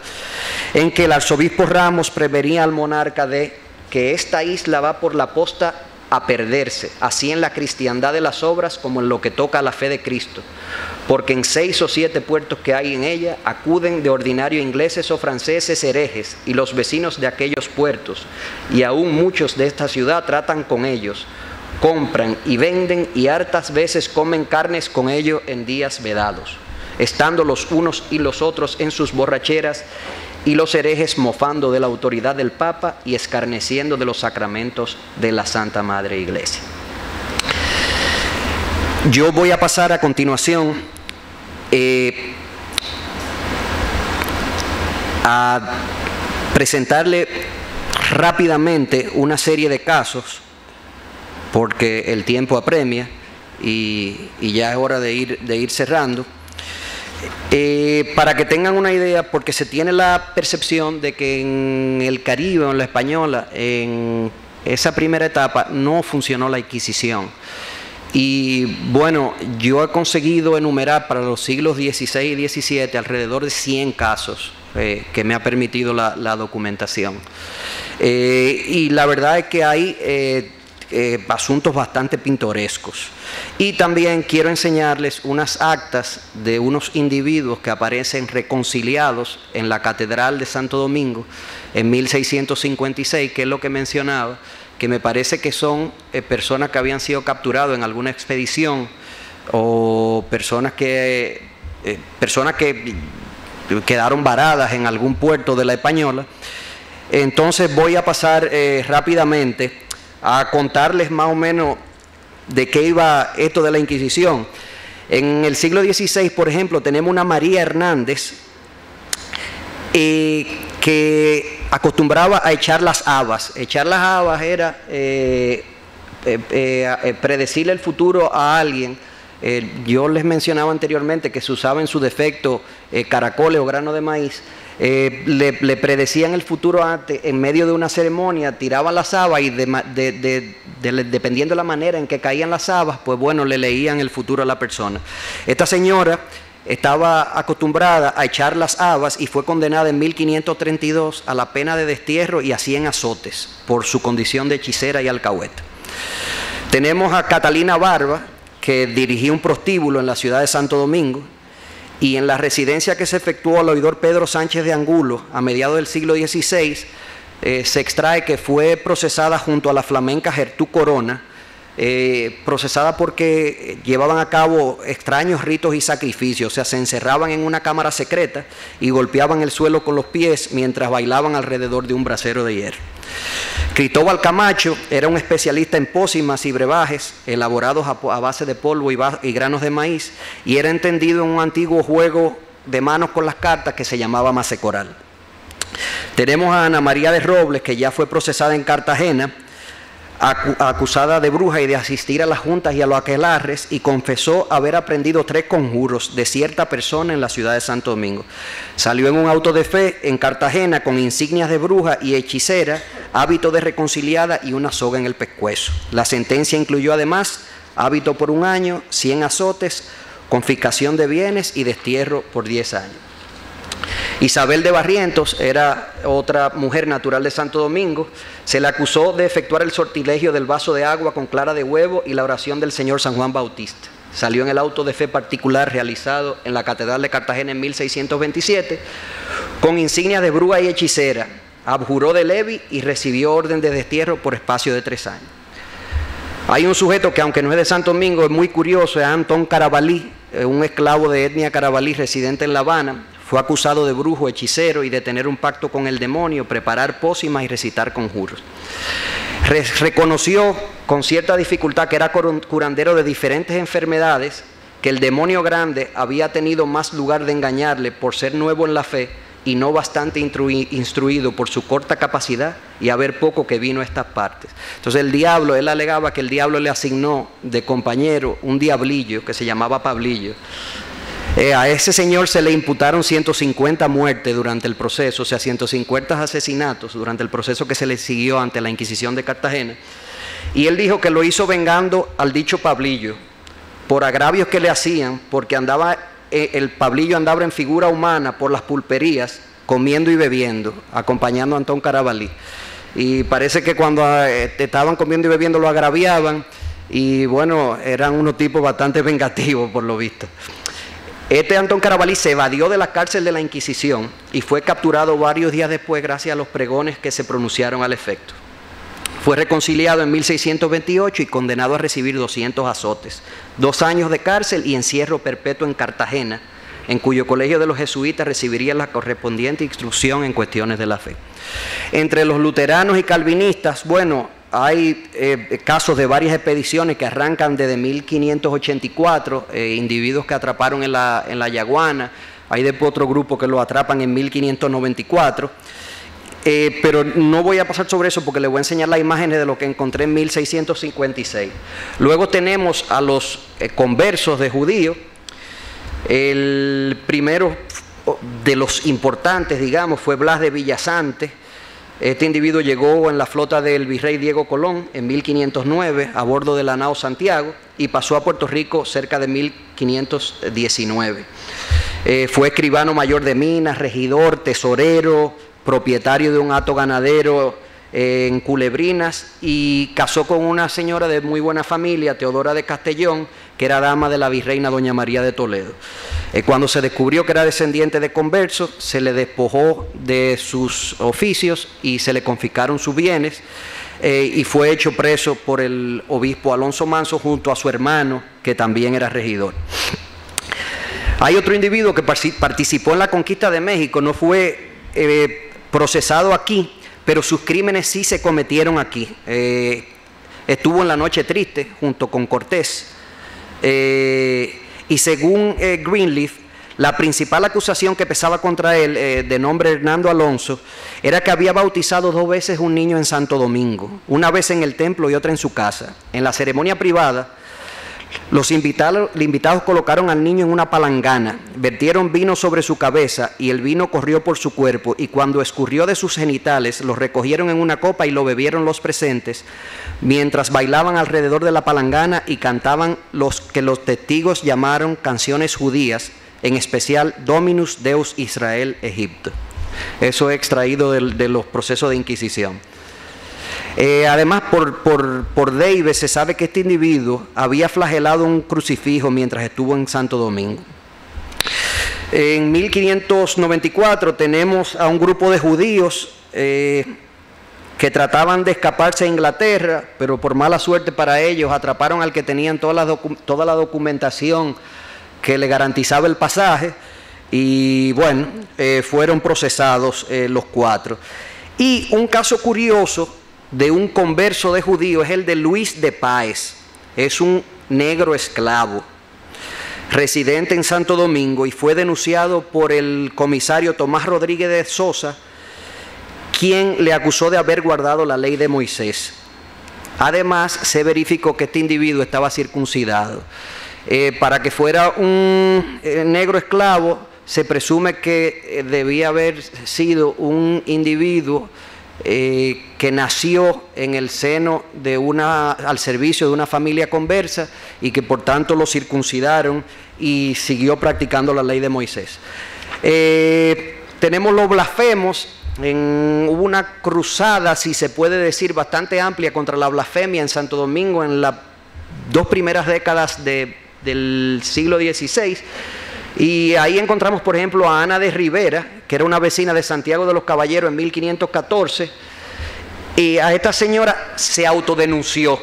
en que el arzobispo Ramos prevenía al monarca de que esta isla va por la posta a perderse, así en la cristiandad de las obras como en lo que toca a la fe de Cristo, porque en 6 o 7 puertos que hay en ella acuden de ordinario ingleses o franceses herejes, y los vecinos de aquellos puertos, y aún muchos de esta ciudad, tratan con ellos, compran y venden, y hartas veces comen carnes con ellos en días vedados, estando los unos y los otros en sus borracheras, y los herejes mofando de la autoridad del Papa y escarneciendo de los sacramentos de la Santa Madre Iglesia. Yo voy a pasar a continuación a presentarle rápidamente una serie de casos, porque el tiempo apremia y ya es hora de ir cerrando. Para que tengan una idea, porque se tiene la percepción de que en el Caribe o en la Española, en esa primera etapa, no funcionó la Inquisición. Y bueno, yo he conseguido enumerar para los siglos XVI y XVII alrededor de 100 casos que me ha permitido la documentación. Y la verdad es que hay asuntos bastante pintorescos. Y también quiero enseñarles unas actas de unos individuos que aparecen reconciliados en la Catedral de Santo Domingo en 1656, que es lo que mencionaba, que me parece que son personas que habían sido capturadas en alguna expedición o personas que quedaron varadas en algún puerto de la Española. Entonces voy a pasar rápidamente a contarles más o menos de qué iba esto de la Inquisición. En el siglo XVI, por ejemplo, tenemos una María Hernández que acostumbraba a echar las habas. Echar las habas era predecirle el futuro a alguien. Yo les mencionaba anteriormente que se usaba en su defecto caracoles o grano de maíz. Le predecían el futuro antes, en medio de una ceremonia, tiraban las habas y dependiendo de la manera en que caían las habas, pues bueno, le leían el futuro a la persona. Esta señora estaba acostumbrada a echar las habas y fue condenada en 1532 a la pena de destierro y a 100 azotes por su condición de hechicera y alcahueta. Tenemos a Catalina Barba, que dirigía un prostíbulo en la ciudad de Santo Domingo, y en la residencia que se efectuó al oidor Pedro Sánchez de Angulo a mediados del siglo XVI, se extrae que fue procesada junto a la flamenca Gertrú Corona, procesada porque llevaban a cabo extraños ritos y sacrificios. O sea, se encerraban en una cámara secreta y golpeaban el suelo con los pies mientras bailaban alrededor de un brasero de hierro. Cristóbal Camacho era un especialista en pócimas y brebajes elaborados a base de polvo y granos de maíz, y era entendido en un antiguo juego de manos con las cartas que se llamaba masecoral. Tenemos a Ana María de Robles, que ya fue procesada en Cartagena, acusada de bruja y de asistir a las juntas y a los aquelarres, y confesó haber aprendido 3 conjuros de cierta persona en la ciudad de Santo Domingo. Salió en un auto de fe en Cartagena con insignias de bruja y hechicera, hábito de reconciliada y una soga en el pescuezo. La sentencia incluyó además hábito por 1 año, 100 azotes, confiscación de bienes y destierro por 10 años. Isabel de Barrientos era otra mujer natural de Santo Domingo. Se le acusó de efectuar el sortilegio del vaso de agua con clara de huevo y la oración del Señor San Juan Bautista. Salió en el auto de fe particular realizado en la Catedral de Cartagena en 1627, con insignias de bruja y hechicera. Abjuró de levi y recibió orden de destierro por espacio de 3 años. Hay un sujeto que, aunque no es de Santo Domingo, es muy curioso, es Antón Carabalí, un esclavo de etnia carabalí residente en La Habana. Fue acusado de brujo, hechicero y de tener un pacto con el demonio, preparar pócimas y recitar conjuros. Reconoció con cierta dificultad que era curandero de diferentes enfermedades, que el demonio grande había tenido más lugar de engañarle por ser nuevo en la fe y no bastante instruido por su corta capacidad y haber poco que vino a estas partes. Entonces el diablo, él alegaba que el diablo le asignó de compañero un diablillo que se llamaba Pablillo. A ese señor se le imputaron 150 muertes durante el proceso, o sea, 150 asesinatos durante el proceso que se le siguió ante la Inquisición de Cartagena. Y él dijo que lo hizo vengando al dicho Pablillo por agravios que le hacían, porque el Pablillo andaba en figura humana por las pulperías, comiendo y bebiendo, acompañando a Antón Carabalí. Y parece que cuando estaban comiendo y bebiendo lo agraviaban, y bueno, eran unos tipos bastante vengativos por lo visto. Este Antón Carabalí se evadió de la cárcel de la Inquisición y fue capturado varios días después gracias a los pregones que se pronunciaron al efecto. Fue reconciliado en 1628 y condenado a recibir 200 azotes, 2 años de cárcel y encierro perpetuo en Cartagena, en cuyo colegio de los jesuitas recibiría la correspondiente instrucción en cuestiones de la fe. Entre los luteranos y calvinistas, bueno, hay casos de varias expediciones que arrancan desde 1584, individuos que atraparon en la Yaguana. Hay después otro grupo que lo atrapan en 1594, pero no voy a pasar sobre eso porque les voy a enseñar las imágenes de lo que encontré en 1656. Luego tenemos a los conversos de judíos. El primero de los importantes, digamos, fue Blas de Villasante. Este individuo llegó en la flota del virrey Diego Colón en 1509 a bordo de la nao Santiago y pasó a Puerto Rico cerca de 1519. Fue escribano mayor de minas, regidor, tesorero, propietario de un hato ganadero en Culebrinas, y casó con una señora de muy buena familia, Teodora de Castellón, que era dama de la virreina Doña María de Toledo. Cuando se descubrió que era descendiente de conversos, se le despojó de sus oficios y se le confiscaron sus bienes, y fue hecho preso por el obispo Alonso Manso junto a su hermano, que también era regidor. Hay otro individuo que participó en la conquista de México, no fue procesado aquí, pero sus crímenes sí se cometieron aquí. estuvo en la Noche Triste junto con Cortés. Y según Greenleaf, la principal acusación que pesaba contra él, de nombre Hernando Alonso, era que había bautizado 2 veces un niño en Santo Domingo, una vez en el templo y otra en su casa. En la ceremonia privada, los invitados colocaron al niño en una palangana, vertieron vino sobre su cabeza y el vino corrió por su cuerpo, y cuando escurrió de sus genitales, lo recogieron en una copa y lo bebieron los presentes, mientras bailaban alrededor de la palangana y cantaban los que los testigos llamaron canciones judías, en especial Dominus Deus Israel Egipto. Eso es extraído de los procesos de Inquisición. Además, por Davis se sabe que este individuo había flagelado un crucifijo mientras estuvo en Santo Domingo. En 1594 tenemos a un grupo de judíos que trataban de escaparse a Inglaterra, pero por mala suerte para ellos atraparon al que tenían toda la documentación que le garantizaba el pasaje, y bueno, fueron procesados los 4. Y un caso curioso de un converso de judío es el de Luis de Páez. Es un negro esclavo residente en Santo Domingo y fue denunciado por el comisario Tomás Rodríguez de Sosa, quien le acusó de haber guardado la ley de Moisés. Además, se verificó que este individuo estaba circuncidado. Para que fuera un negro esclavo, se presume que debía haber sido un individuo que nació en el seno de al servicio de una familia conversa y que por tanto lo circuncidaron y siguió practicando la ley de Moisés. Tenemos los blasfemos. Hubo una cruzada, si se puede decir, bastante amplia contra la blasfemia en Santo Domingo en las 2 primeras décadas del siglo XVI. Y ahí encontramos, por ejemplo, a Ana de Rivera, que era una vecina de Santiago de los Caballeros en 1514, y a esta señora se autodenunció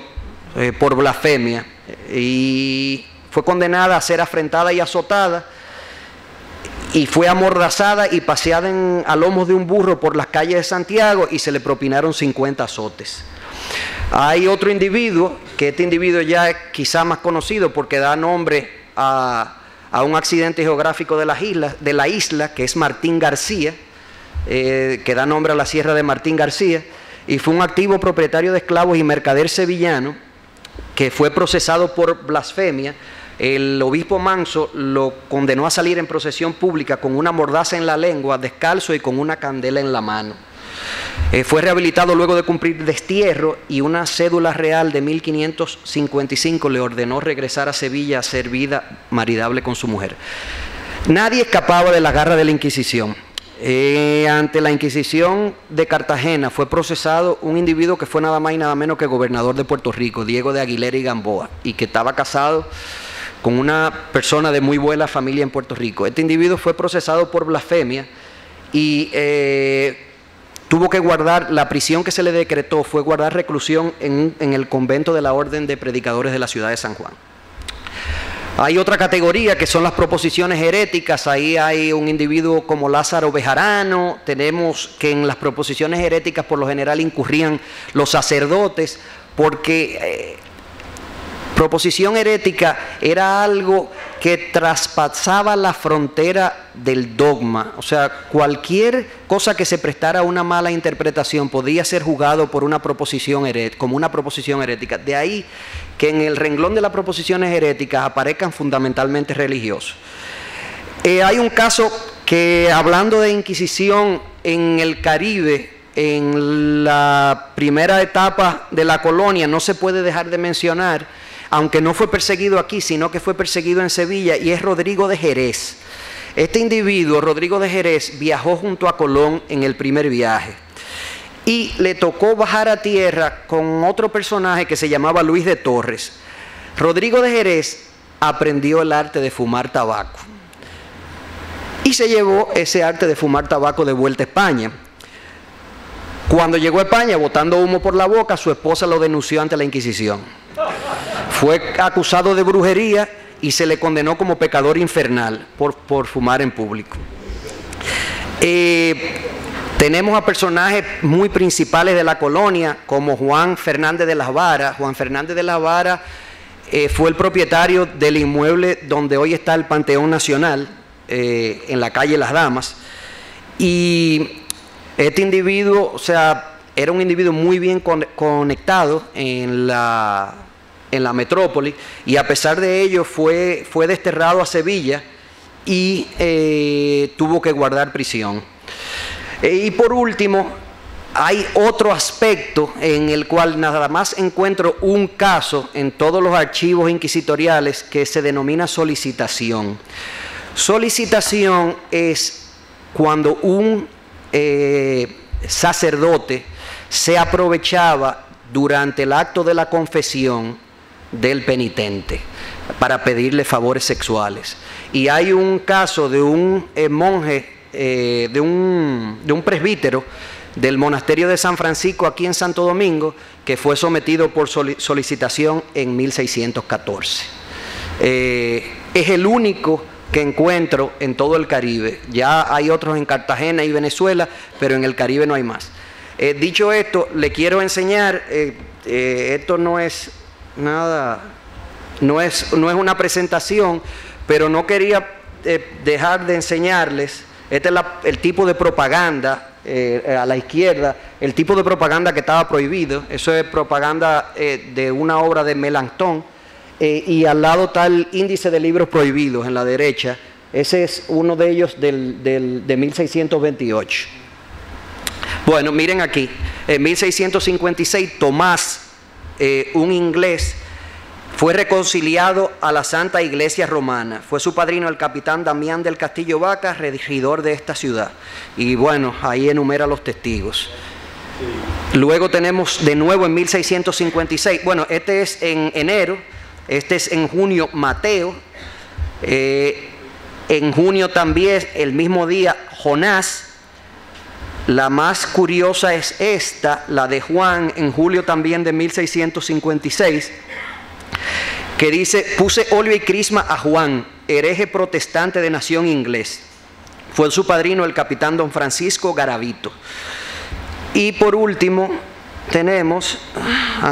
por blasfemia y fue condenada a ser afrentada y azotada, y fue amordazada y paseada a lomos de un burro por las calles de Santiago, y se le propinaron 50 azotes. Hay otro individuo, que este individuo ya es quizá más conocido porque da nombre a un accidente geográfico de la isla, que es Martín García, que da nombre a la Sierra de Martín García, y fue un activo propietario de esclavos y mercader sevillano que fue procesado por blasfemia. El obispo Manso lo condenó a salir en procesión pública con una mordaza en la lengua, descalzo y con una candela en la mano. Fue rehabilitado luego de cumplir destierro, y una cédula real de 1555 le ordenó regresar a Sevilla a hacer vida maridable con su mujer. Nadie escapaba de la garra de la Inquisición. Ante la Inquisición de Cartagena fue procesado un individuo que fue nada más y nada menos que gobernador de Puerto Rico, Diego de Aguilera y Gamboa, y que estaba casado con una persona de muy buena familia en Puerto Rico. Este individuo fue procesado por blasfemia y tuvo que guardar, la prisión que se le decretó fue guardar reclusión en el convento de la Orden de Predicadores de la ciudad de San Juan. Hay otra categoría que son las proposiciones heréticas. Ahí hay un individuo como Lázaro Bejarano. Tenemos que en las proposiciones heréticas por lo general incurrían los sacerdotes, porque proposición herética era algo que traspasaba la frontera del dogma. O sea, cualquier cosa que se prestara a una mala interpretación podía ser juzgado por una proposición como una proposición herética. De ahí que en el renglón de las proposiciones heréticas aparezcan fundamentalmente religiosos. Hay un caso que, hablando de Inquisición en el Caribe, en la primera etapa de la colonia, no se puede dejar de mencionar, aunque no fue perseguido aquí, sino que fue perseguido en Sevilla, y es Rodrigo de Jerez. Este individuo, Rodrigo de Jerez, viajó junto a Colón en el primer viaje, y le tocó bajar a tierra con otro personaje que se llamaba Luis de Torres. Rodrigo de Jerez aprendió el arte de fumar tabaco y se llevó ese arte de fumar tabaco de vuelta a España. Cuando llegó a España, botando humo por la boca, su esposa lo denunció ante la Inquisición. Fue acusado de brujería y se le condenó como pecador infernal por fumar en público. Tenemos a personajes muy principales de la colonia, como Juan Fernández de las Varas. Juan Fernández de las Varas fue el propietario del inmueble donde hoy está el Panteón Nacional, en la calle Las Damas. Y este individuo, o sea, era un individuo muy bien conectado en la metrópoli, y a pesar de ello fue desterrado a Sevilla y tuvo que guardar prisión. Y por último, hay otro aspecto en el cual nada más encuentro un caso en todos los archivos inquisitoriales que se denomina solicitación. Solicitación es cuando un sacerdote se aprovechaba durante el acto de la confesión del penitente para pedirle favores sexuales. Y hay un caso de un monje, de un presbítero del monasterio de San Francisco aquí en Santo Domingo, que fue sometido por solicitación en 1614. Es el único que encuentro en todo el Caribe. Ya hay otros en Cartagena y Venezuela, pero en el Caribe no hay más. Dicho esto, le quiero enseñar, esto no es nada, no es una presentación, pero no quería dejar de enseñarles. Este es el tipo de propaganda, a la izquierda, el tipo de propaganda que estaba prohibido. Eso es propaganda de una obra de Melanchthon, y al lado está el índice de libros prohibidos en la derecha. Ese es uno de ellos de 1628. Bueno, miren aquí, en 1656 Tomás, un inglés, fue reconciliado a la Santa Iglesia Romana. Fue su padrino el capitán Damián del Castillo Vaca, regidor de esta ciudad. Y bueno, ahí enumera los testigos. Luego tenemos de nuevo en 1656, bueno, este es en enero, este es en junio Mateo, en junio también, el mismo día, Jonás. La más curiosa es esta, la de Juan, en julio también de 1656, que dice: puse óleo y crisma a Juan, hereje protestante de nación inglés. Fue su padrino el capitán don Francisco Garavito. Y por último tenemos,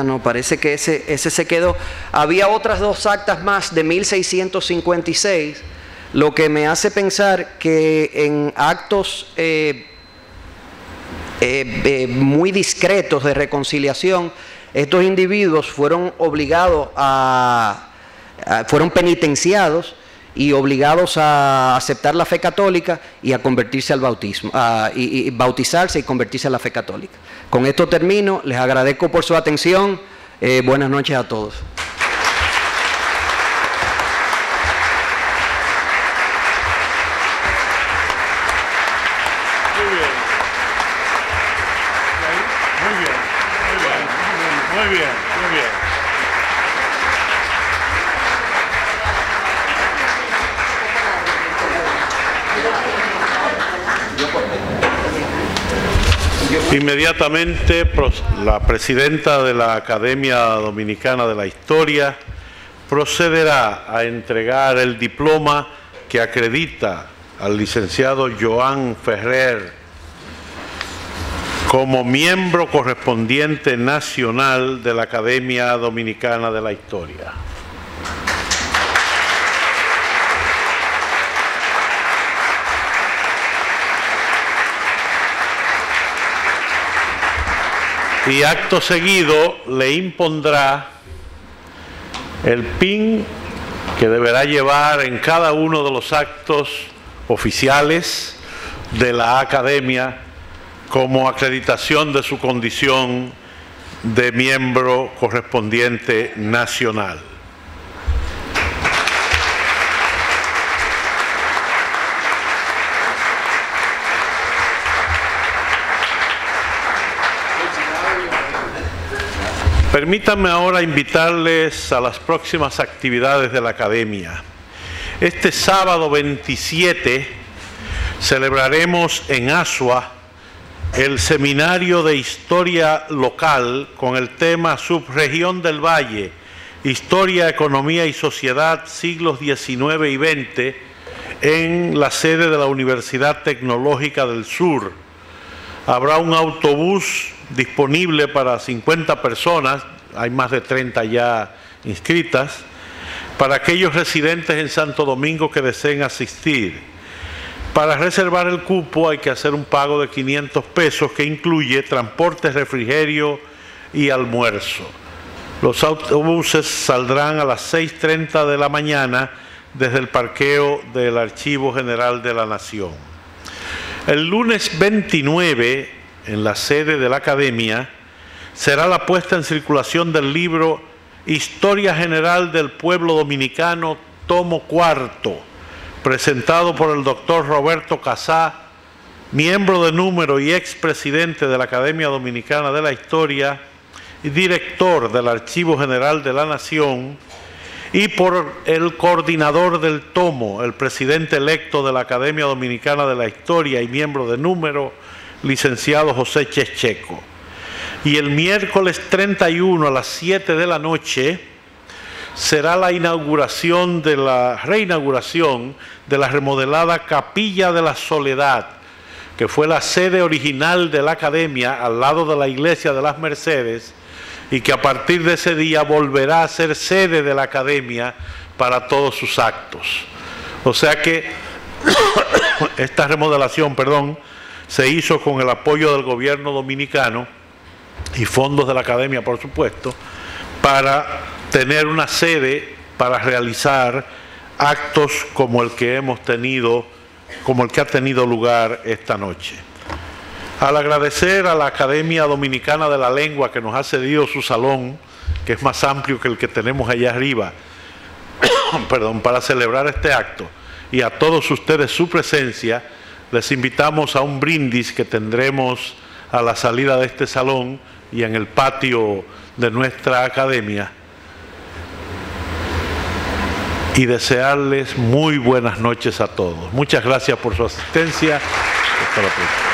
no, parece que ese se quedó. Había otras dos actas más de 1656, lo que me hace pensar que en actos muy discretos de reconciliación, estos individuos fueron obligados fueron penitenciados y obligados a aceptar la fe católica y a convertirse al bautismo, y bautizarse y convertirse a la fe católica. Con esto termino, les agradezco por su atención, buenas noches a todos. Muy bien, muy bien. Inmediatamente la presidenta de la Academia Dominicana de la Historia procederá a entregar el diploma que acredita al licenciado Joan Ferrer como miembro correspondiente nacional de la Academia Dominicana de la Historia. Y acto seguido le impondrá el PIN que deberá llevar en cada uno de los actos oficiales de la Academia como acreditación de su condición de miembro correspondiente nacional. Permítanme ahora invitarles a las próximas actividades de la Academia. Este sábado 27 celebraremos en Asua el seminario de historia local con el tema Subregión del Valle, Historia, Economía y Sociedad, siglos XIX y XX, en la sede de la Universidad Tecnológica del Sur. Habrá un autobús disponible para 50 personas, hay más de 30 ya inscritas, para aquellos residentes en Santo Domingo que deseen asistir. Para reservar el cupo hay que hacer un pago de 500 pesos que incluye transporte, refrigerio y almuerzo. Los autobuses saldrán a las 6:30 de la mañana desde el parqueo del Archivo General de la Nación. El lunes 29, en la sede de la Academia, será la puesta en circulación del libro Historia General del Pueblo Dominicano, tomo 4, presentado por el doctor Roberto Casá, miembro de número y expresidente de la Academia Dominicana de la Historia y director del Archivo General de la Nación, y por el coordinador del tomo, el presidente electo de la Academia Dominicana de la Historia y miembro de número, licenciado José Checheco. Y el miércoles 31 a las 7 de la noche será la reinauguración de la remodelada Capilla de la Soledad, que fue la sede original de la Academia al lado de la Iglesia de las Mercedes, y que a partir de ese día volverá a ser sede de la Academia para todos sus actos. O sea que esta remodelación, se hizo con el apoyo del gobierno dominicano y fondos de la Academia, por supuesto, para tener una sede para realizar actos como el que hemos tenido, como el que ha tenido lugar esta noche. Al agradecer a la Academia Dominicana de la Lengua que nos ha cedido su salón, que es más amplio que el que tenemos allá arriba, para celebrar este acto, y a todos ustedes su presencia, les invitamos a un brindis que tendremos a la salida de este salón y en el patio de nuestra academia, y desearles muy buenas noches a todos. Muchas gracias por su asistencia. Hasta la próxima.